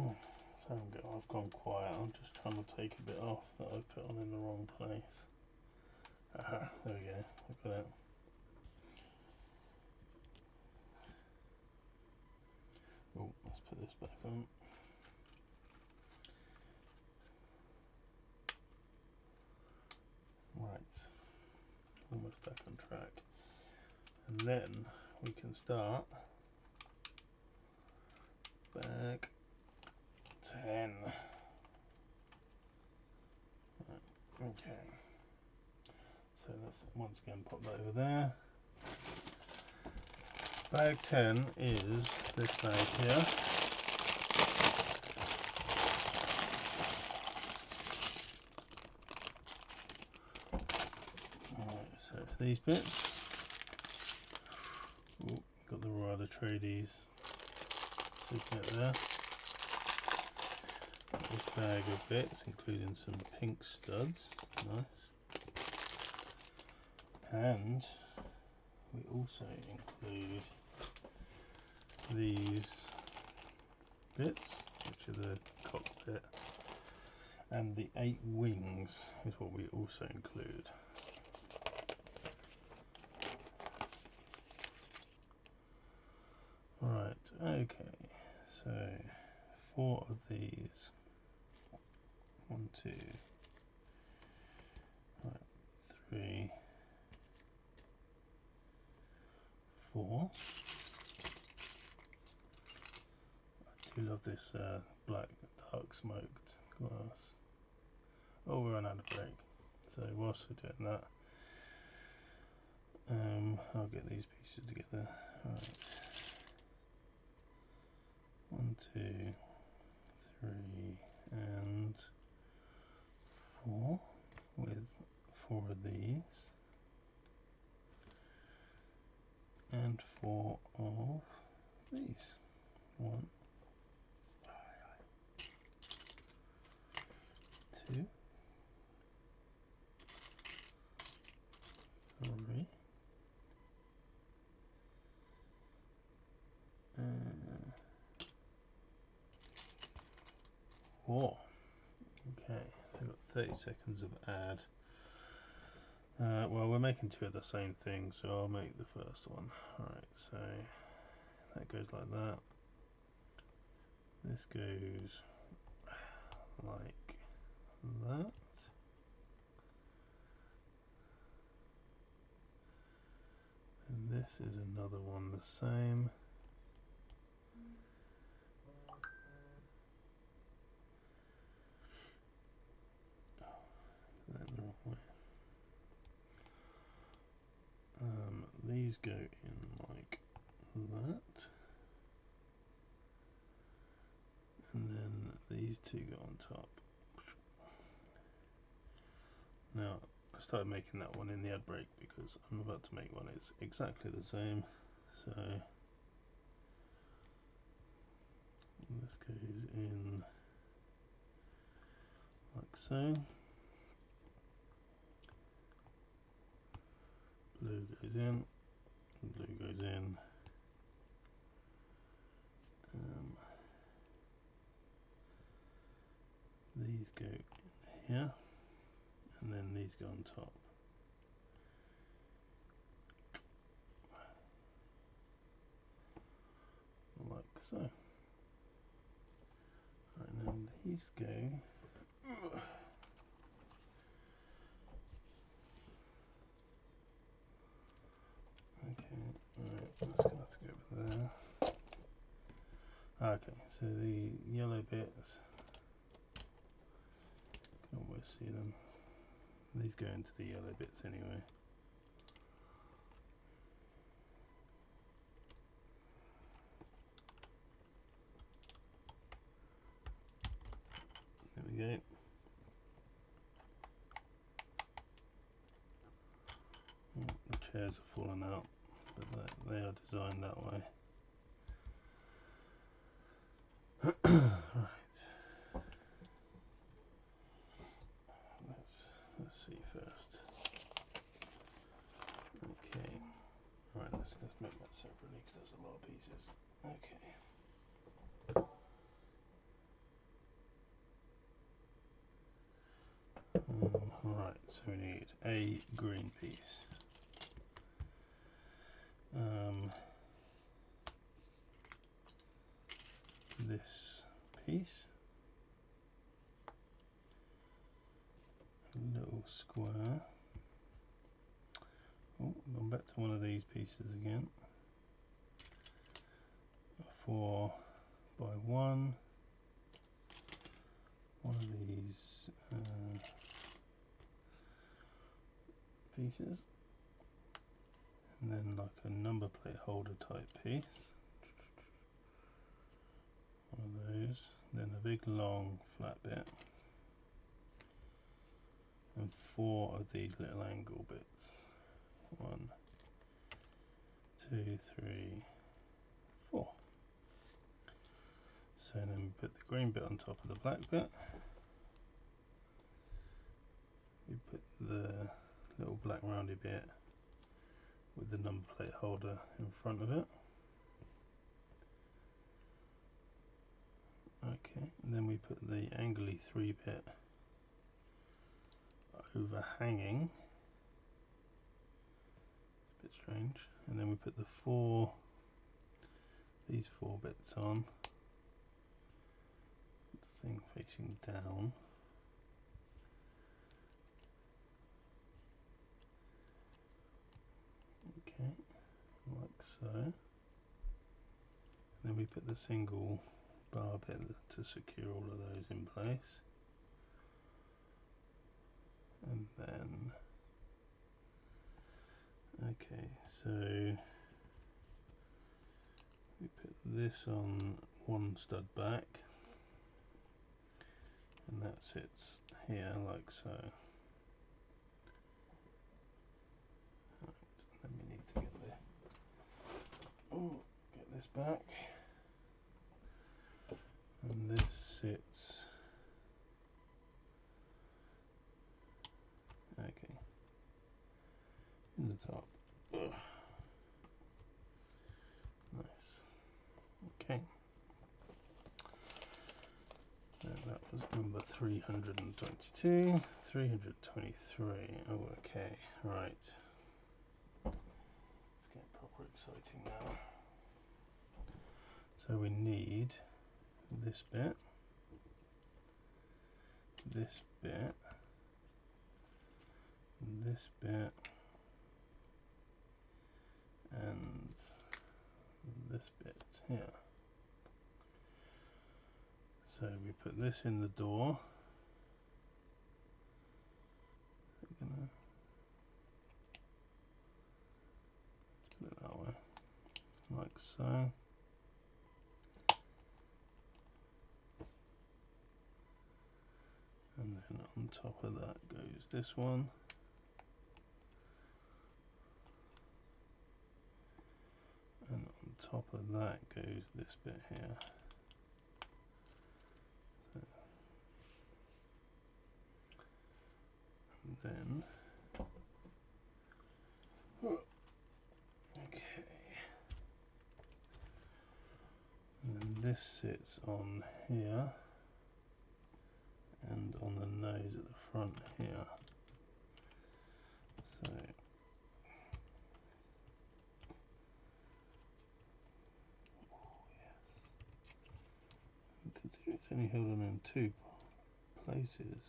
Oh, so I've gone quiet. I'm just trying to take a bit off that I put on in the wrong place. Aha, there we go. I've got it. Oh, let's put this back on. Right, almost back on track. And then we can start bag 10. Right, okay. So let's once again pop that over there. Bag 10 is this bag here. Alright, so it's these bits. Ooh, got the Royal Atreides sitting there. This bag of bits, including some pink studs. Nice. And we also include these bits, which are the cockpit, and the 8 wings is what we also include. Right, okay, so 4 of these. 1, 2, right, 3, 4. I do love this black dark smoked glass. Oh, we're on out of break. So whilst we're doing that, I'll get these pieces together. Right. 1, 2, 3, and 4 with 4 of these and 4 of these. 1, 2, 3, and 4. Okay, so we've got 30 seconds of add. Well, we're making 2 of the same thing, so I'll make the first one. Alright, so that goes like that. This goes like that. And this is another one the same. These go in like that, and then these 2 go on top. Now I started making that one in the ad break because I'm about to make one it's exactly the same. So this goes in like so. Blue goes in, blue goes in. These go in here, and then these go on top. Like so. Right, now these go. Okay, right, that's gonna have to go over there. Okay, so the yellow bits, can't always see them. These go into the yellow bits anyway. There we go. Oh, the chairs are falling out, but they are designed that way. Right. Let's see first. Okay. Right. Let's make that separately because there's a lot of pieces. Okay. Right. So we need a green piece. This piece. A little square. Oh, gone back to one of these pieces again. A 4 by 1. One of these pieces, and then like a number plate holder type piece. One of those. Then a big long flat bit. And 4 of these little angle bits. 1, 2, 3, 4. So then we put the green bit on top of the black bit. we put the little black roundy bit with the number plate holder in front of it. Okay, and then we put the angly 3 bit overhanging. It's a bit strange. And then we put these 4 bits on. The thing facing down. Okay, like so. And then we put the single bar bit to secure all of those in place. And then, okay, so we put this on one stud back, and that sits here like so. Right, then we need to get this back, and this sits, okay, in the top. Ugh. Nice. Okay. That was number 322, 323. Oh, okay, right. Let's get proper exciting now. So we need this bit, this bit, this bit, and this bit here. So we put this in the door. Put it that way, like so. And then on top of that goes this one. And on top of that goes this bit here. And then, okay. And then this sits on here and on the nose at the front here. So consider it's only held on in 2 places.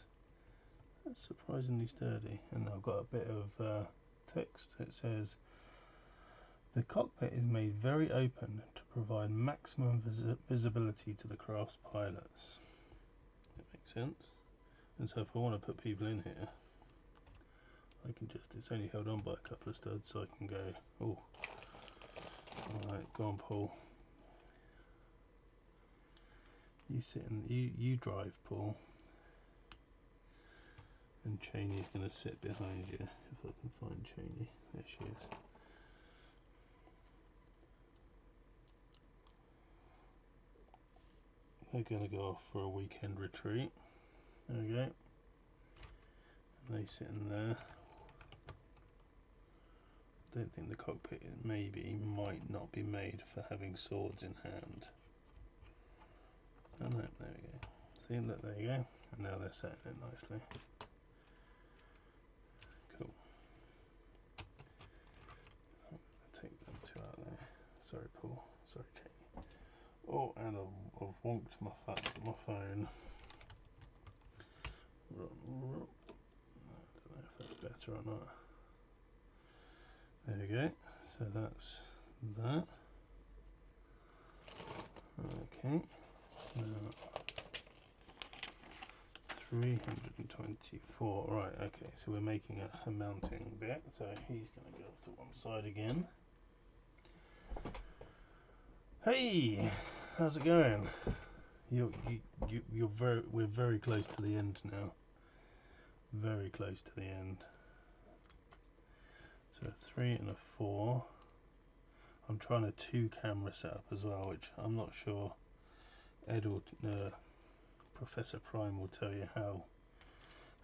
That's surprisingly sturdy. And I've got a bit of text. It says, the cockpit is made very open to provide maximum visibility to the craft's pilots. That makes sense. And so if I want to put people in here, I can just, it's only held on by a couple of studs, so I can go, oh, alright, go on Paul. You sit in, you drive Paul. And Cheney's going to sit behind you, if I can find Cheney. There she is. They're going to go off for a weekend retreat. There we go. And they sit in there. Don't think the cockpit might not be made for having swords in hand. Oh no, there we go. See, look, there you go. And now they're setting it nicely. Cool. I'll take them 2 out there. Sorry, Paul. Sorry, Cheney. Oh, and I've wonked my phone. I don't know if that's better or not. There we go. So that's that. Okay. Now 324. Right. Okay. So we're making a mounting bit. So he's going to go off to one side again. Hey, how's it going? We're very close to the end now. Very close to the end. So a 3 and a 4. I'm trying a 2 camera setup as well, which I'm not sure Ed or Professor Prime will tell you how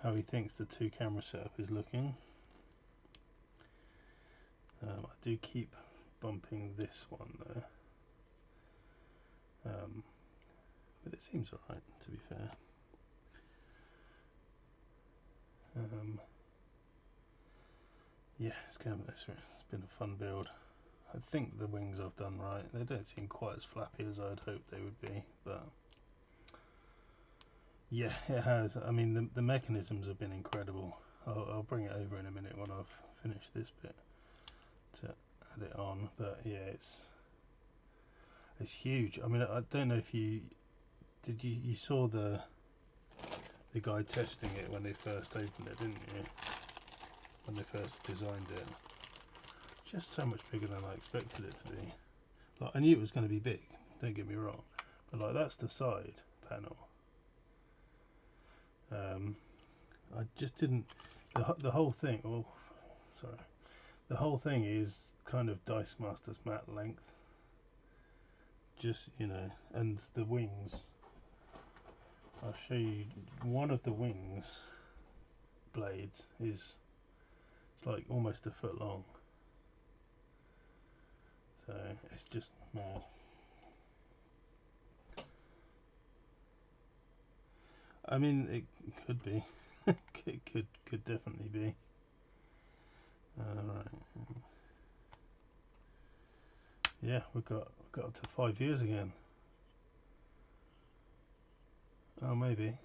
how he thinks the two camera setup is looking. I do keep bumping this one though, but it seems alright, to be fair. Yeah, it's been a fun build. I think the wings I've done right. They don't seem quite as flappy as I'd hoped they would be, but yeah, it has. I mean, the mechanisms have been incredible. I'll bring it over in a minute when I've finished this bit to add it on, but yeah, it's huge. I mean, I don't know if you saw the guy testing it when they first opened it, didn't you? When they first designed it, just so much bigger than I expected it to be. Like, I knew it was going to be big, don't get me wrong, but like, that's the side panel. I just didn't. The whole thing. Oh, sorry. The whole thing is kind of Dice Masters matte length. Just, and the wings. I'll show you. One of the wings blades it's like almost a foot long. So it's just mad. I mean, it could be. It could definitely be. Right. Yeah, we've got up to 5 years again. Oh, maybe.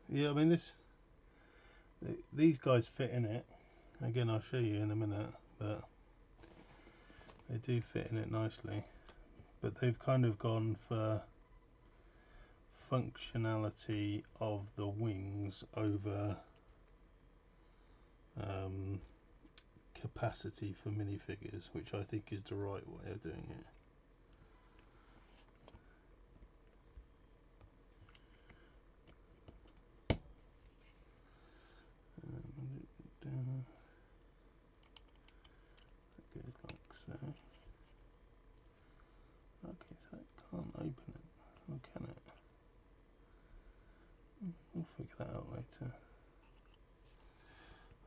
Yeah, I mean these guys fit in it. Again, I'll show you in a minute, but they do fit in it nicely. But they've kind of gone for functionality of the wings over capacity for minifigures, which I think is the right way of doing it. That goes like so. Okay, so that can't open it. Or can it? We'll figure that out later.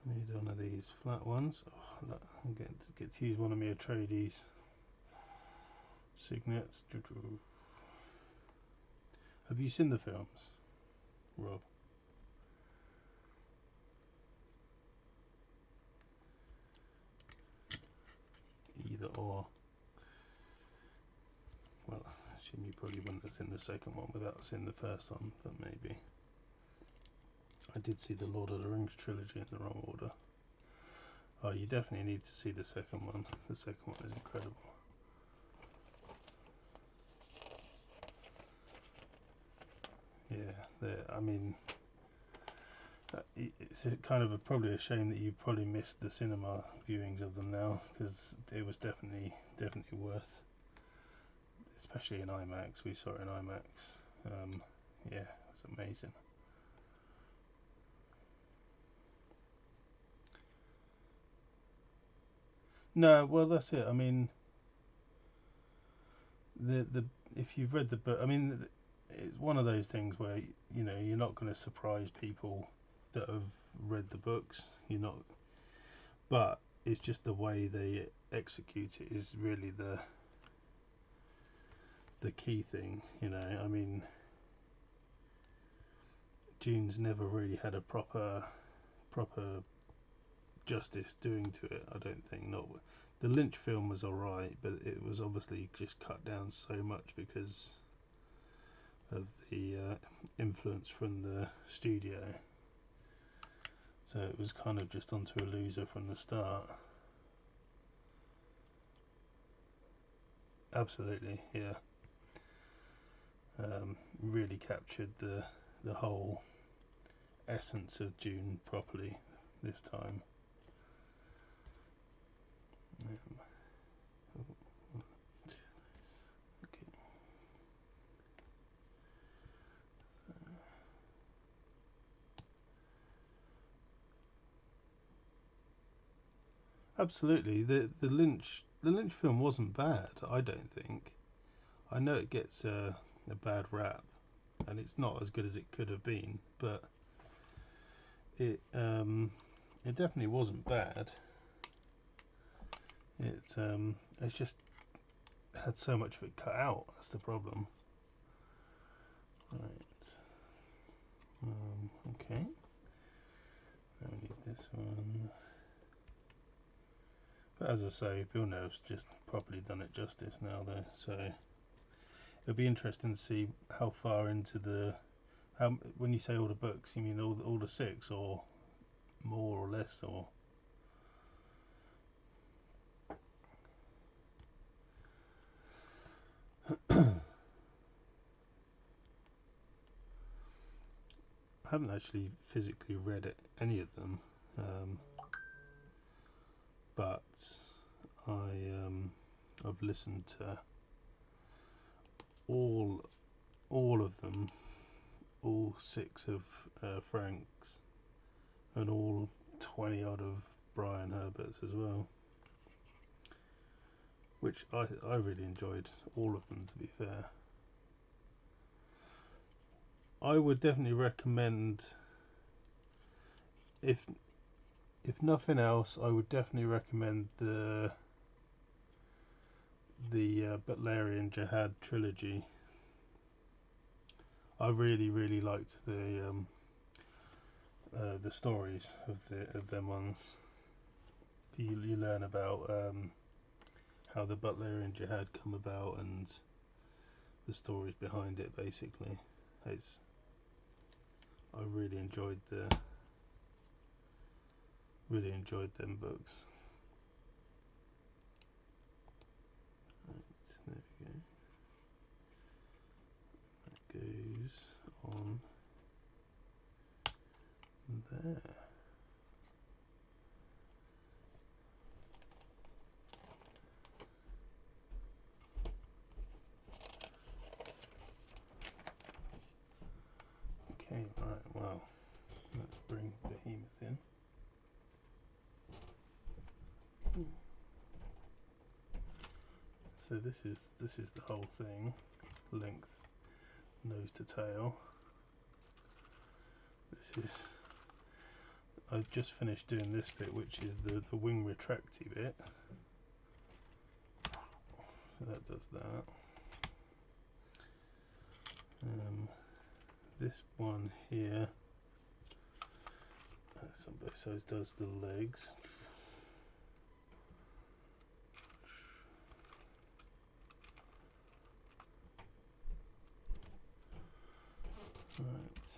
I need one of these flat ones. Oh, look, I'm getting to get to use one of my Atreides signets. Have you seen the films, Rob? Either or. Well, I assume you probably wouldn't have seen the second one without seeing the first one, but maybe. I did see the Lord of the Rings trilogy in the wrong order. Oh, you definitely need to see the second one. The second one is incredible. Yeah, I mean, it's kind of probably a shame that you probably missed the cinema viewings of them now, because it was definitely worth, especially in IMAX. We saw it in IMAX. Yeah, it was amazing. No, well, that's it. I mean, the if you've read the book, I mean, it's one of those things where you're not going to surprise people that have read the books. You're not, but it's just the way they execute it is really the key thing. I mean, Dune's never really had a proper justice doing to it. I don't think. Not the Lynch film was alright, but it was obviously just cut down so much because of the influence from the studio. So it was kind of just onto a loser from the start. Absolutely, yeah. Really captured the whole essence of Dune properly this time. Okay. Absolutely, the Lynch film wasn't bad. I don't think. I know it gets a bad rap, and it's not as good as it could have been, but it definitely wasn't bad. It's just had so much of it cut out. That's the problem. Right. Okay. Now we need this one. But as I say, Villeneuve's just properly done it justice now, though. So it'll be interesting to see how far into the. When you say all the books, you mean all the 6, or more or less, or? I haven't actually physically read any of them, but I've listened to all of them, all 6 of Frank's, and all 20 odd of Brian Herbert's as well, which I really enjoyed all of them, to be fair. I would definitely recommend, if nothing else, I would definitely recommend the Butlerian Jihad trilogy. I really liked the stories of them ones. You learn about how the Butlerian Jihad come about and the stories behind it. Basically, I really enjoyed them books. Right, there we go. That goes on there. Okay, right, well, let's bring Behemoth in. So this is the whole thing, length, nose to tail. I've just finished doing this bit, which is the wing retracty bit. So that does that. This one here, that's on both sides, does the legs. Right.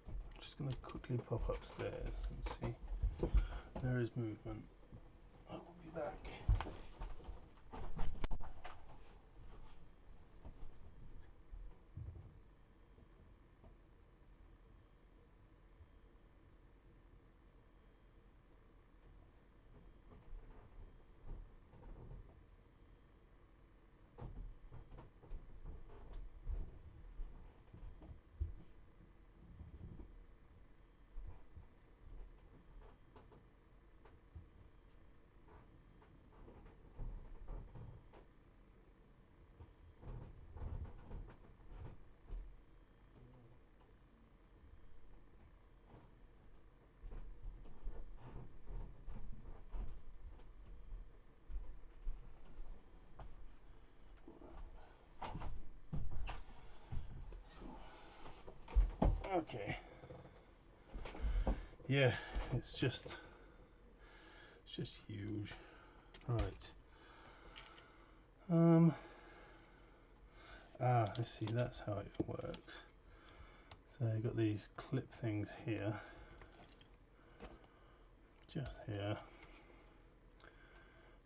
I'm just going to quickly pop upstairs and see. There is movement. I will be back. Okay. Yeah, it's just huge. Right. Let's see, that's how it works. So you've got these clip things here, just here,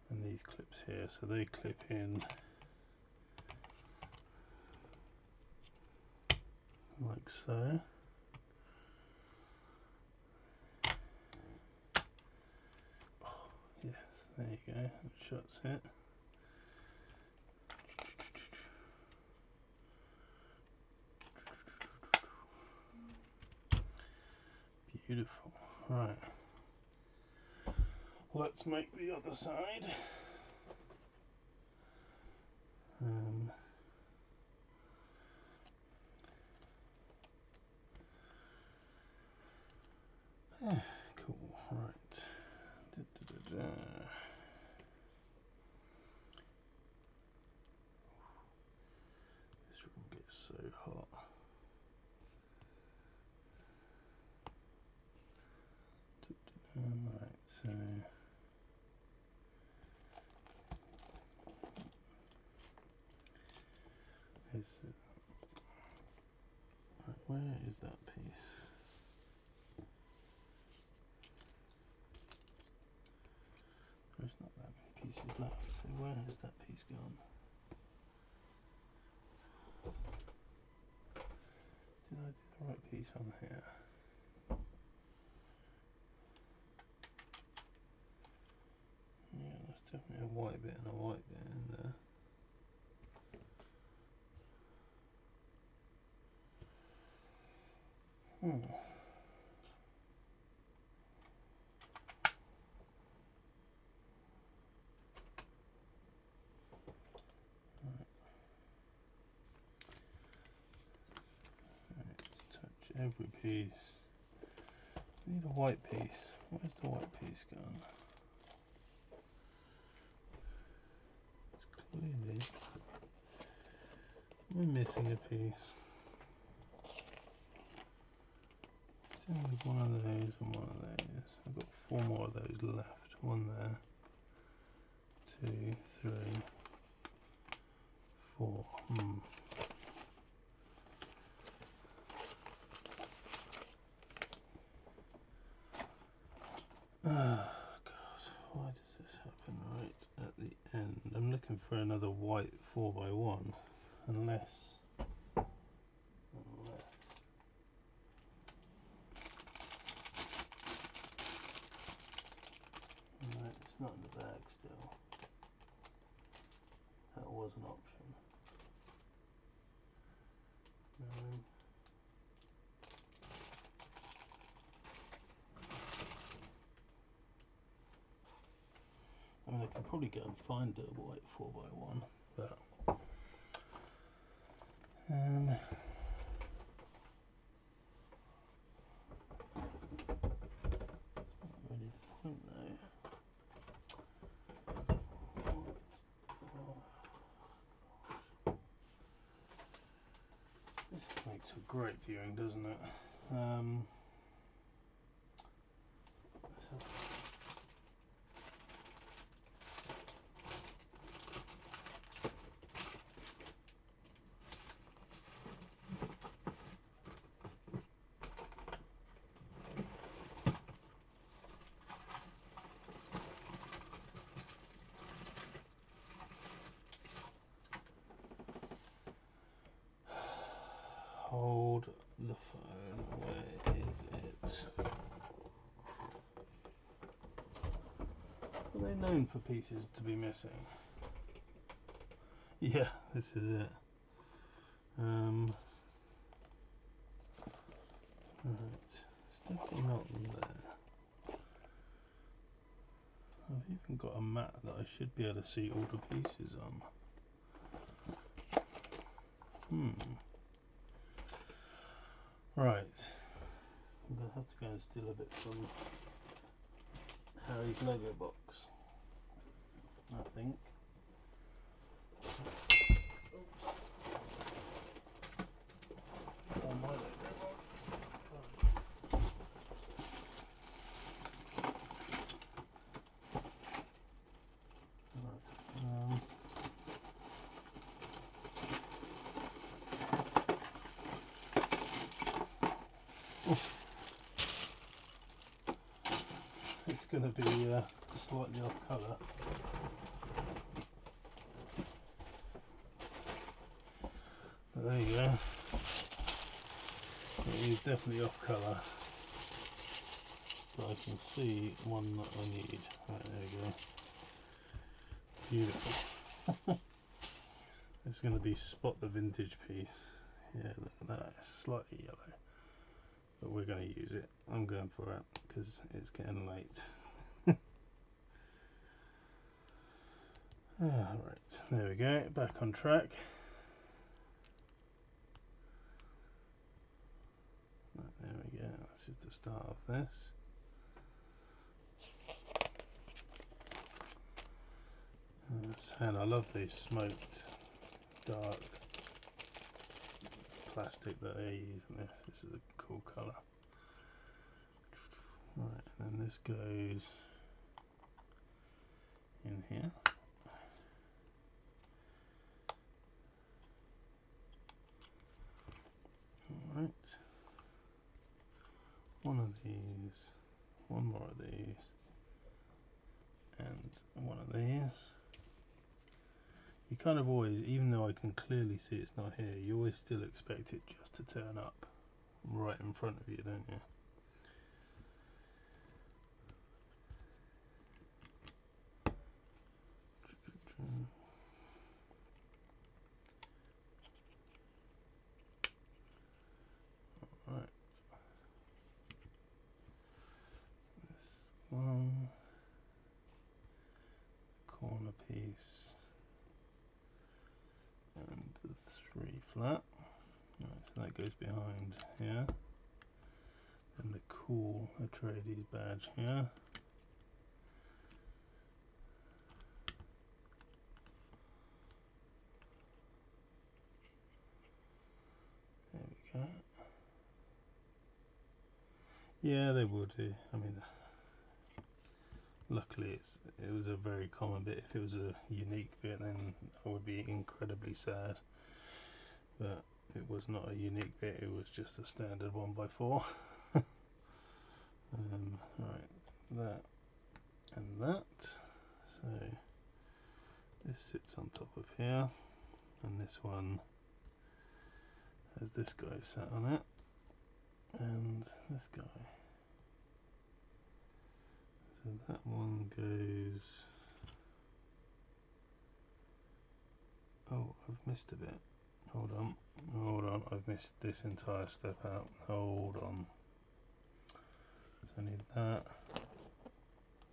and these clips here, so they clip in like so. Oh, yes, there you go, that shuts it. Beautiful. Right. Let's make the other side. Yeah, cool, right. Da, da, da, da. This room gets so hot. Right, so this, right, where is that piece? There's not that many pieces left, so where has that piece gone? Did I do the right piece on here? Yeah, there's definitely a white bit and a white bit in there. Let's touch every piece. I need a white piece. Where's the white piece gone? It's clearly, we're missing a piece. Still with one of those and one of those. I've got 4 more of those left. One there. 2, 3, 4. Oh god, why does this happen right at the end? I'm looking for another white 4x1, unless no, it's not in the bag still. That was an option. I mean, I could probably go and find a white 4x1, but not really the point though. This makes for great viewing, doesn't it? Hold the phone. Where is it? Are they known for pieces to be missing? Yeah, this is it. Right, it's definitely not there. I've even got a mat that I should be able to see all the pieces on. Right, I'm going to have to go and steal a bit from Harry's Lego box, I think. Oops. Or my Lego box. Right. It's going to be slightly off colour. But there you go. It is definitely off colour. But I can see one that I need. Right, there you go. Beautiful. It's going to be Spot the Vintage piece. Yeah, look at that. It's slightly yellow. But we're going to use it. I'm going for it because it's getting late. Alright, there we go. Back on track. Right, there we go. This is the start of this. And I love the smoked dark plastic that they use in this. This is a cool colour. Right, and then this goes in here. Alright. One of these, one more of these, and one of these. You kind of always, even though I can clearly see it's not here, you always still expect it just to turn up right in front of you, don't you? Right, this one, corner piece, and the 3 flat. Right, so that goes behind here. And the cool Atreides badge here. There we go. Yeah, they would do. I mean, luckily it was a very common bit. If it was a unique bit, then I would be incredibly sad. But it was not a unique bit, it was just a standard 1x4. Right, that and that. So this sits on top of here, and this one has this guy sat on it, and this guy. So that one goes. Oh, I've missed a bit. Hold on, I've missed this entire step out. Hold on. So I need that.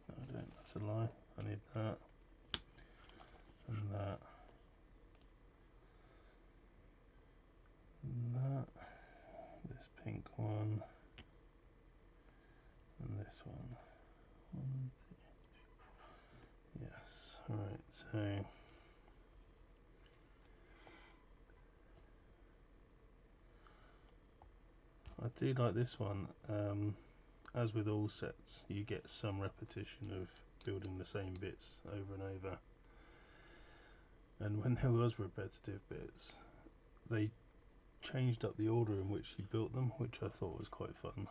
No, I don't, that's a lie. I need that. And that. And that. This pink one. And this one. Yes, alright, so. I do like this one. As with all sets, you get some repetition of building the same bits over and over. And when there was repetitive bits, they changed up the order in which you built them, which I thought was quite fun.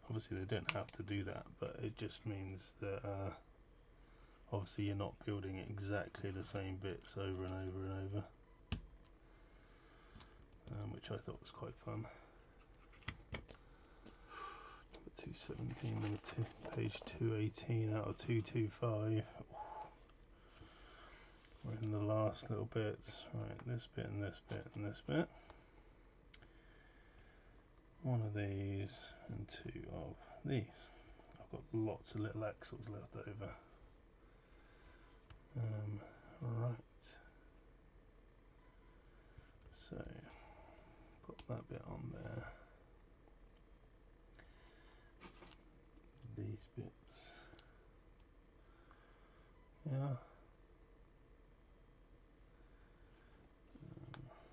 Obviously they don't have to do that, but it just means that obviously you're not building exactly the same bits over and over and over, which I thought was quite fun. 217, number 2, page 218 out of 225. We're in the last little bits. Right, this bit and this bit and this bit. One of these and 2 of these. I've got lots of little axles left over. Right. So put that bit on there. These bits. Yeah.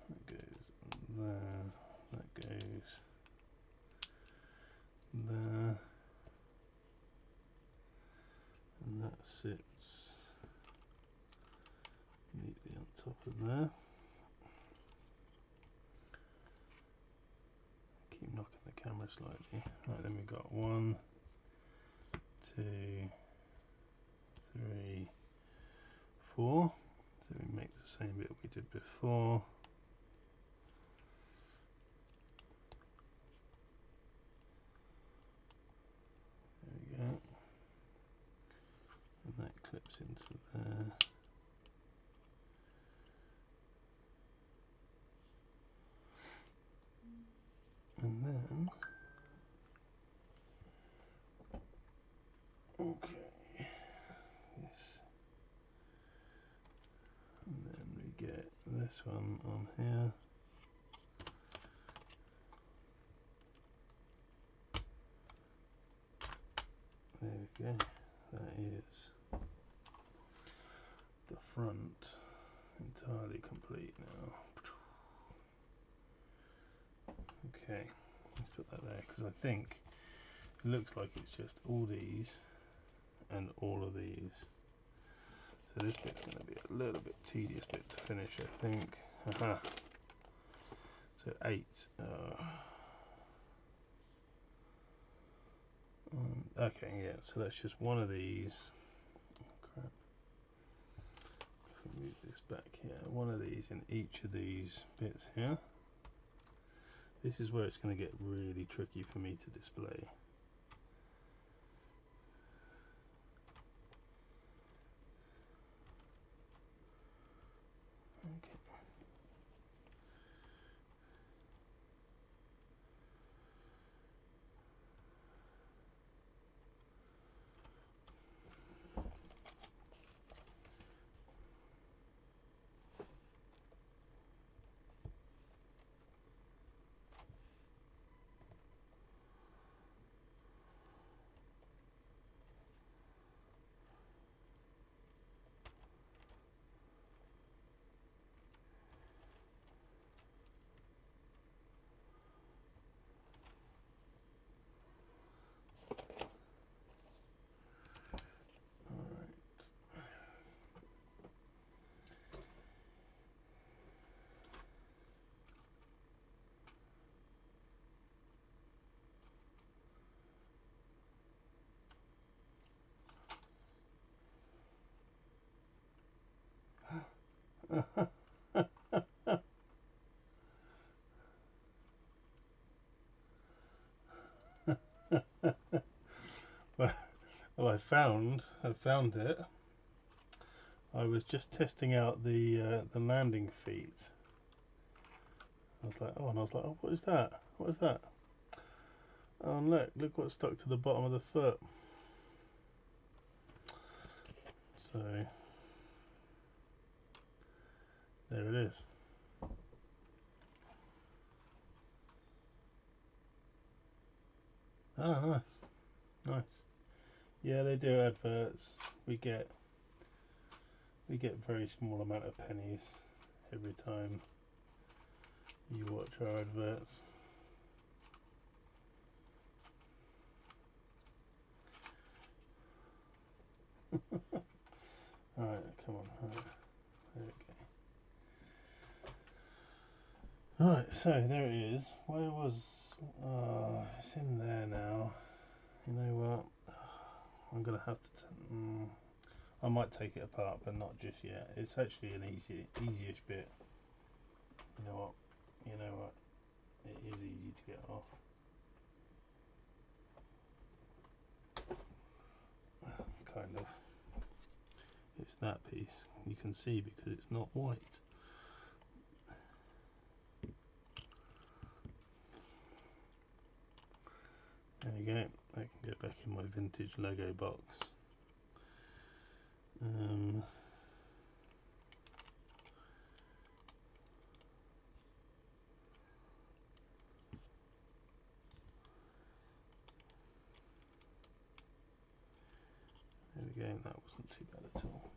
That goes there. That goes there. And that sits neatly on top of there. Keep knocking the camera slightly. Right, then we've got 1, 2, 3, 4. So we make the same bit we did before. There we go. And that clips into there. And then, okay, this, and then we get this one on here. There we go. That is the front entirely complete now. Okay, let's put that there because I think it looks like it's just all these and all of these. So this bit's going to be a little bit tedious bit to finish, I think. Aha. So 8. Okay, yeah, so that's just one of these. Oh, crap. If we move this back here, one of these in each of these bits here. This is where it's going to get really tricky for me to display. Okay. Well, I found it. I was just testing out the landing feet. I was like, oh, and I was like, oh, what is that? What is that? Oh, and look what's stuck to the bottom of the foot. So there it is. Oh, nice, nice. Yeah, they do adverts. We get very small amount of pennies every time you watch our adverts. Alright, come on. Right. There we go. Alright, so there it is. Where was... it's in there now. You know what? I'm going to have to... I might take it apart, but not just yet. It's actually an easy-ish bit. You know what? You know what? It is easy to get off. Kind of. It's that piece. You can see because it's not white. There you go. I can go back in my vintage Lego box. There we go. That wasn't too bad at all.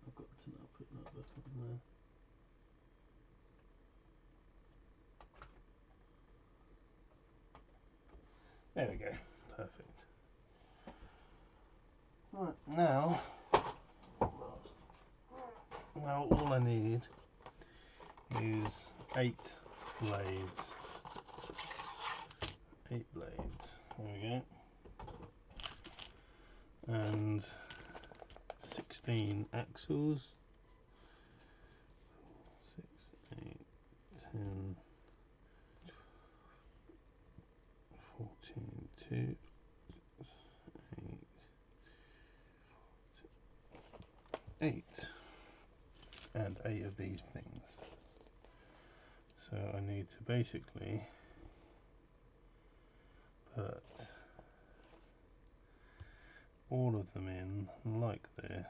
I've got to now put that back on there. There we go. Perfect. Right, now all I need is 8 blades. 8 blades. There we go. And 16 axles. 6, 8, 10, 14, 2, 8, and 8 of these things. So I need to basically put all of them in like this.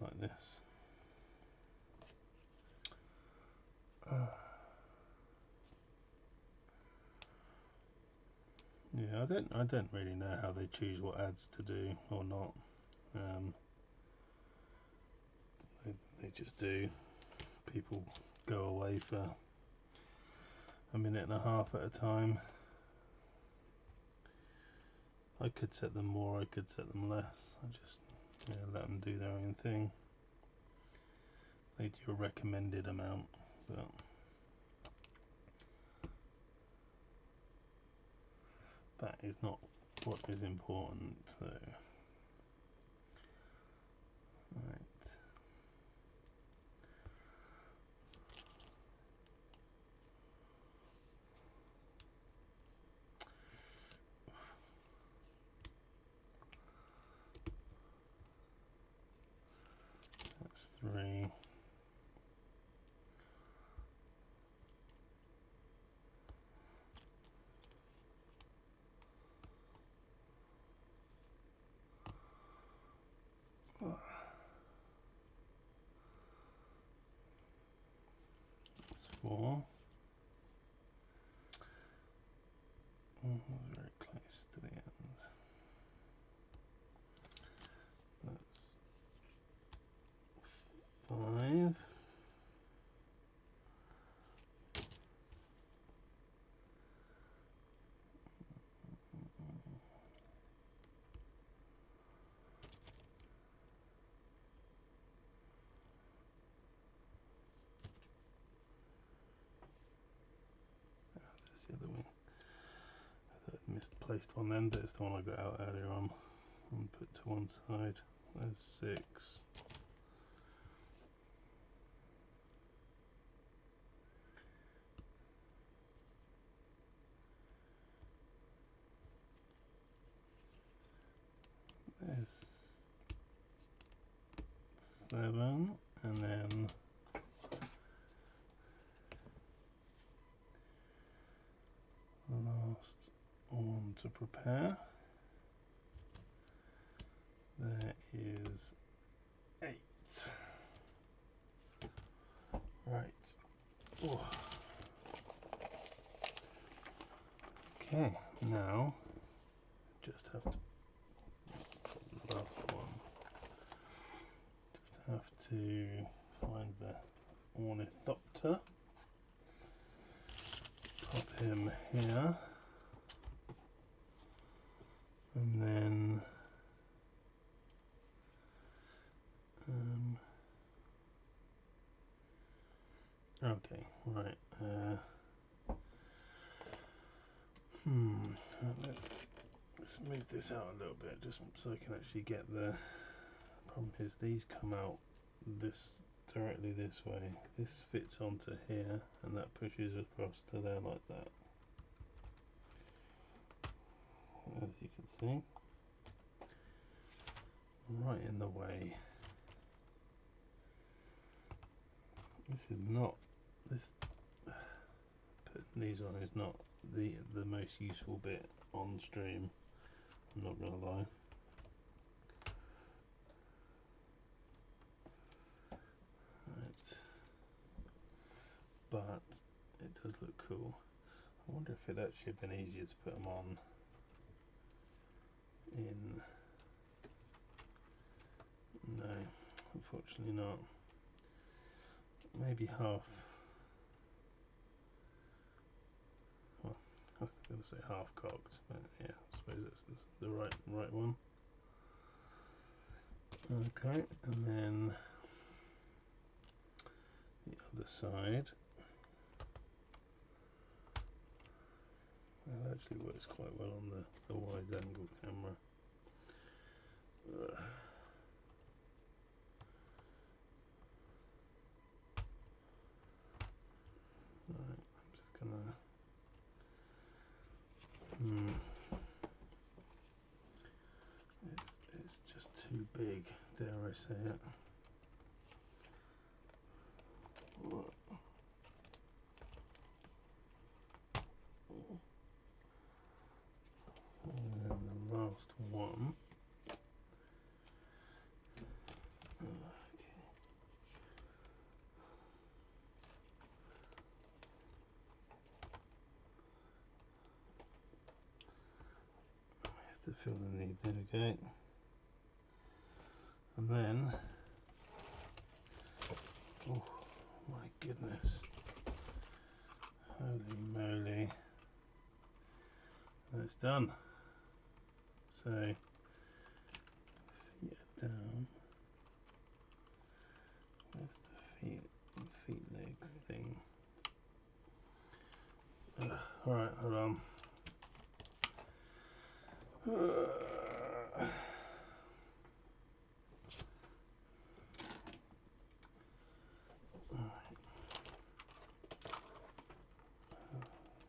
Like this. Yeah, I don't really know how they choose what ads to do or not. Um, they just do. People go away for a minute and a half at a time. I could set them more, I could set them less. I just let them do their own thing. They do a recommended amount, but that is not what is important. So, right. That's 3. That's 4. Oh, very close to the end. That's 5. There's the other wing. I thought I'd misplaced one then, but it's the one I got out earlier on and put to one side. There's 6. There's 7, and then the last one to prepare. There is 8. Right. Oh. Okay, now just have to put the last one. Just have to find the Ornithopter. Pop him here. And then okay, right. Let's move this out a little bit just so I can actually get the problem is these come out directly this way. This fits onto here and that pushes across to there like that. As you can see. Right in the way. This putting these on is not the most useful bit on stream, I'm not gonna lie. Right. But it does look cool. I wonder if it'd actually have been easier to put them on in. No, unfortunately not. Maybe half. Well, I was going to say half cocked, but yeah, I suppose that's the right one. Okay, and then the other side. That actually works quite well on the wide angle camera. Right, I'm just gonna. It's just too big, dare I say it. And then the last one. feel the need. There we go. And then, oh my goodness, holy moly, that's done. So feet are down. Where's the feet legs thing? Alright, hold on.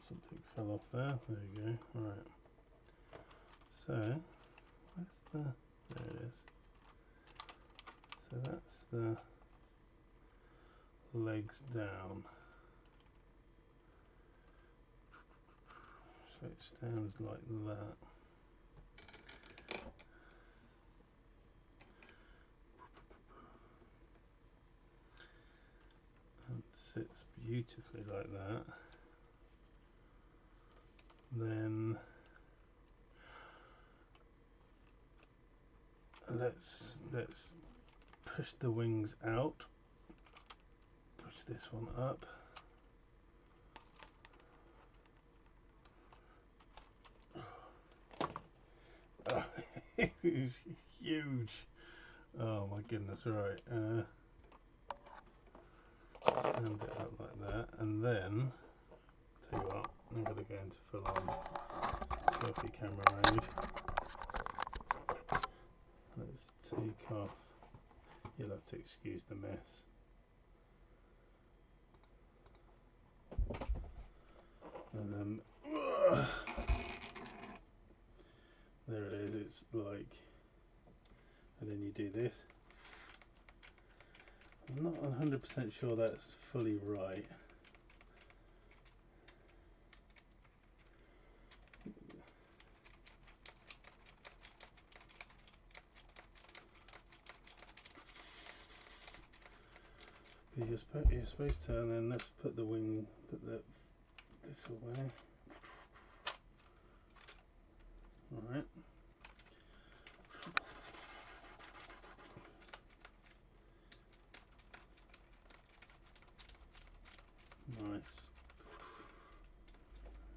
Something fell off there. There you go. Right. So, where's the? There it is. So that's the legs down. So it stands like that. And sits beautifully like that. Then let's push the wings out. Push this one up. Oh, it is huge. Oh my goodness, right. Stand it up like that, and then, tell you what, I'm going to go into full on selfie camera mode. Let's take off, you'll have to excuse the mess. And then, there it is, it's like, and then you do this. I'm not 100% sure that's fully right. Because you're supposed to, and then let's put the wing, this away. Alright. Nice.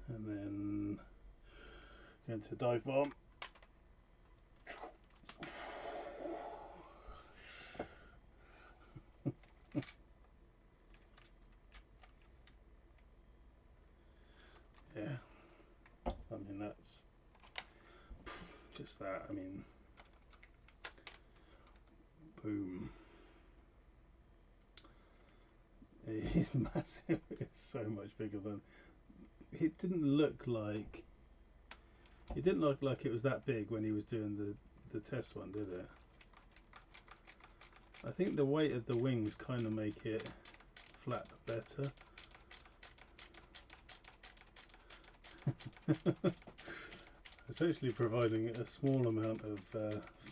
And then go into dive bomb. Yeah, I mean that's just that. I mean, boom. It is massive. It's so much bigger than. It didn't look like. It didn't look like it was that big when he was doing the test one, did it? I think the weight of the wings kind of make it flap better. It's actually providing a small amount of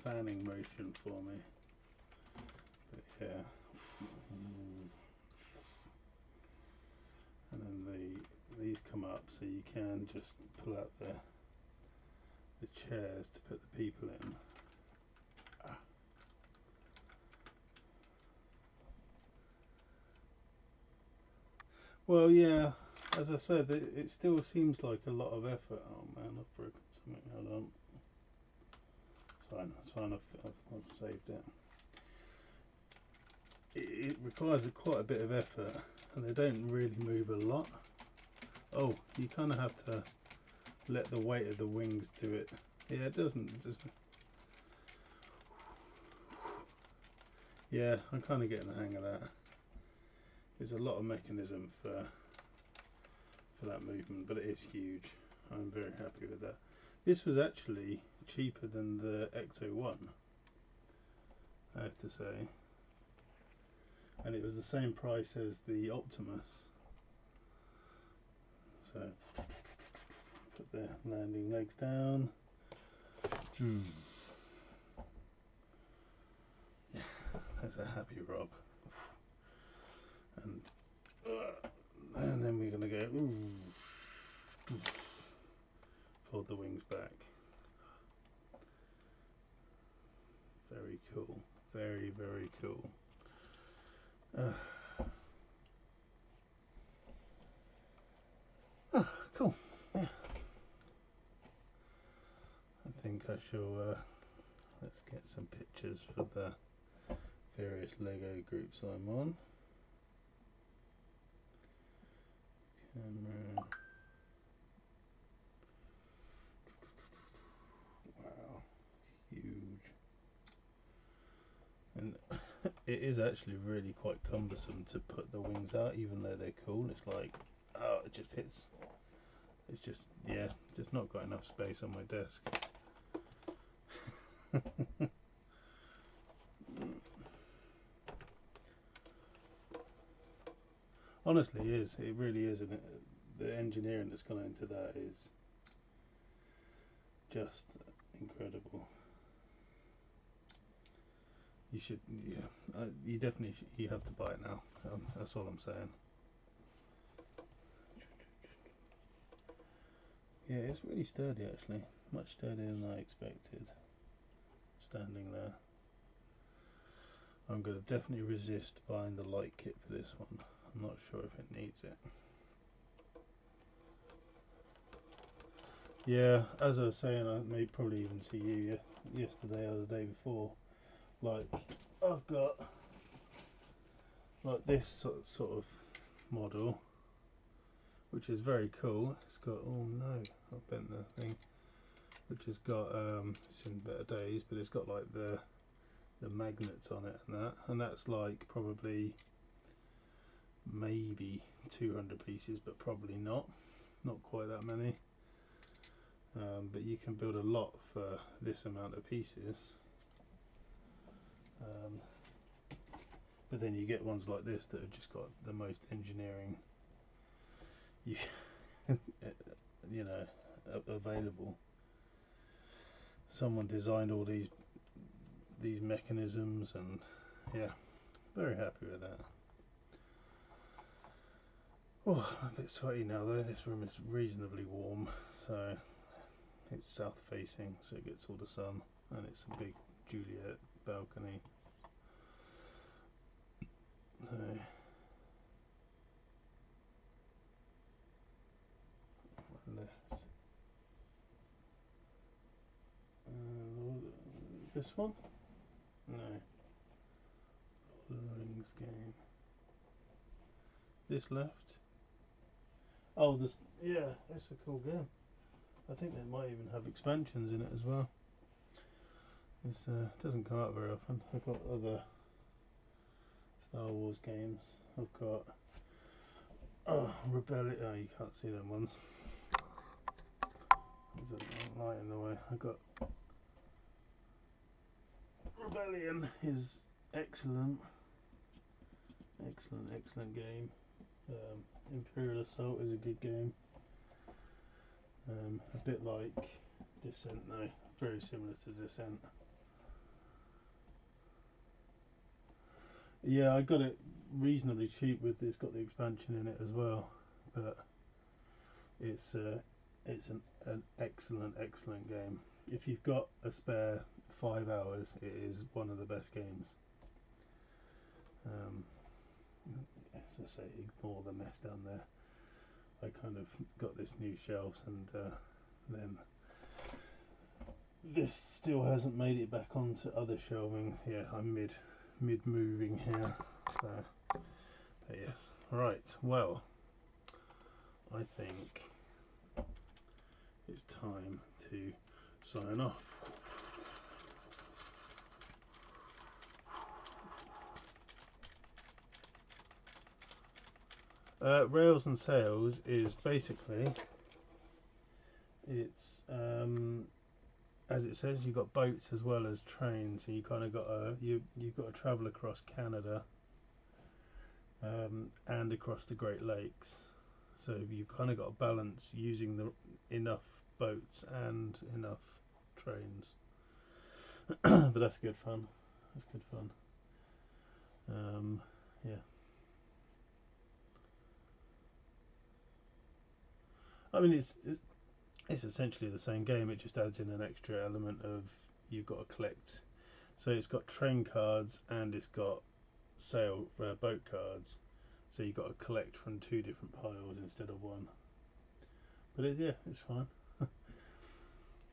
fanning motion for me. But yeah. And then these come up, so you can just pull out the chairs to put the people in. Well, yeah, as I said, it still seems like a lot of effort. Oh man, I've broken something. Hold on. It's fine. I've saved it. It requires quite a bit of effort, and they don't really move a lot. Oh, you kind of have to let the weight of the wings do it. Yeah, it doesn't. Yeah, I'm kind of getting the hang of that. There's a lot of mechanism for that movement, but it is huge. I'm very happy with that. This was actually cheaper than the Ecto 1, I have to say, and it was the same price as the Optimus. So put the landing legs down. Yeah, that's a happy Rob. And then we're going to go fold the wings back. Cool. Yeah. I think I shall. Let's get some pictures for the various Lego groups I'm on. Camera. Wow, huge. And it is actually really quite cumbersome to put the wings out, even though they're cool. It's like, oh, it just hits. It's just, yeah, just not got enough space on my desk. Honestly, it is. It really is. And the engineering that's gone into that is just incredible. You should, yeah. You definitely, you have to buy it now. That's all I'm saying. Yeah, it's really sturdy actually. Much sturdier than I expected. Standing there. I'm going to definitely resist buying the light kit for this one. I'm not sure if it needs it. Yeah, as I was saying, I may probably even see you yesterday or the day before. Like, I've got like this sort of model, which is very cool. It's got, oh no, I've bent the thing. Which has got, it's in better days, but it's got like the magnets on it and that's like probably maybe 200 pieces, but probably not quite that many. But you can build a lot for this amount of pieces. But then you get ones like this that have just got the most engineering you know, available. Someone designed all these mechanisms, and yeah, very happy with that. Oh, I'm a bit sweaty now though. This room is reasonably warm, so it's south facing, so it gets all the sun, and it's a big Juliet balcony. So left. This one? No. Lord of the Rings game. This left? Oh, this. Yeah, it's a cool game. I think they might even have expansions in it as well. It doesn't come out very often. I've got other Star Wars games. I've got Rebellion. Oh, you can't see them ones. There's a light in the way. I've got Rebellion is excellent. Excellent game. Imperial Assault is a good game. A bit like Descent though, very similar to Descent. Yeah, I got it reasonably cheap with it's got the expansion in it as well, but it's an excellent game. If you've got a spare 5 hours, it is one of the best games. As I say, ignore the mess down there. I kind of got this new shelves, and then this still hasn't made it back onto other shelving. Yeah, I'm mid moving here, so but yes. Right, well, I think it's time to sign off. Rails and Sails is basically, it's as it says, you've got boats as well as trains, so you kind of got you've got to travel across Canada and across the Great Lakes. So you've kind of got to balance using enough boats and enough trains. But that's good fun. That's good fun. Yeah. I mean, it's essentially the same game. It just adds in an extra element of you've got to collect. So it's got train cards and it's got boat cards. So you've got to collect from 2 different piles instead of one. But yeah, it's fine.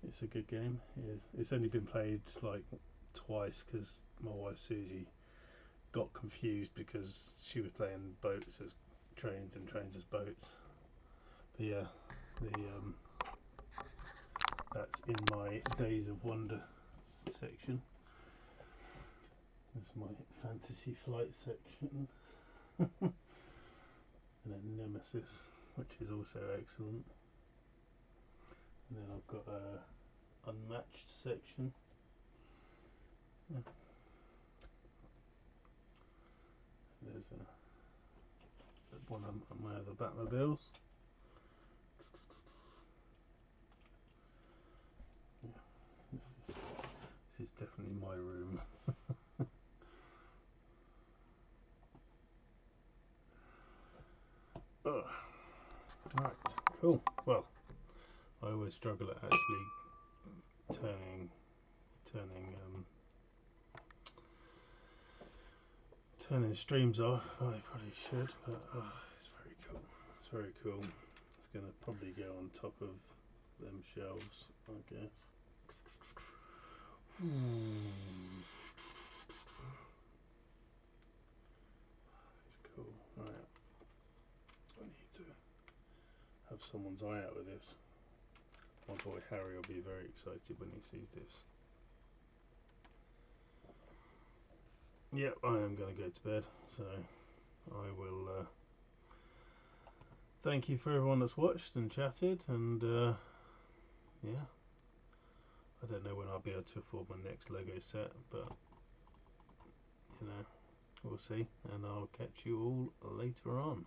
It's a good game. It's only been played like twice because my wife Susie got confused because she was playing boats as trains and trains as boats. But yeah, the that's in my Days of Wonder section. That's my Fantasy Flight section. And then Nemesis, which is also excellent. And then I've got a Unmatched section. Yeah. There's one of my other Batmobiles. Yeah, this is definitely my room. Oh, right, cool. Well, I always struggle at actually turning streams off. I probably should, but it's very cool. It's very cool. It's going to probably go on top of them shelves, I guess. It's cool. Right. I need to have someone's eye out with this. My boy Harry will be very excited when he sees this. Yep, I am going to go to bed, so I will thank you for everyone that's watched and chatted, and yeah, I don't know when I'll be able to afford my next Lego set, but you know, we'll see, and I'll catch you all later on.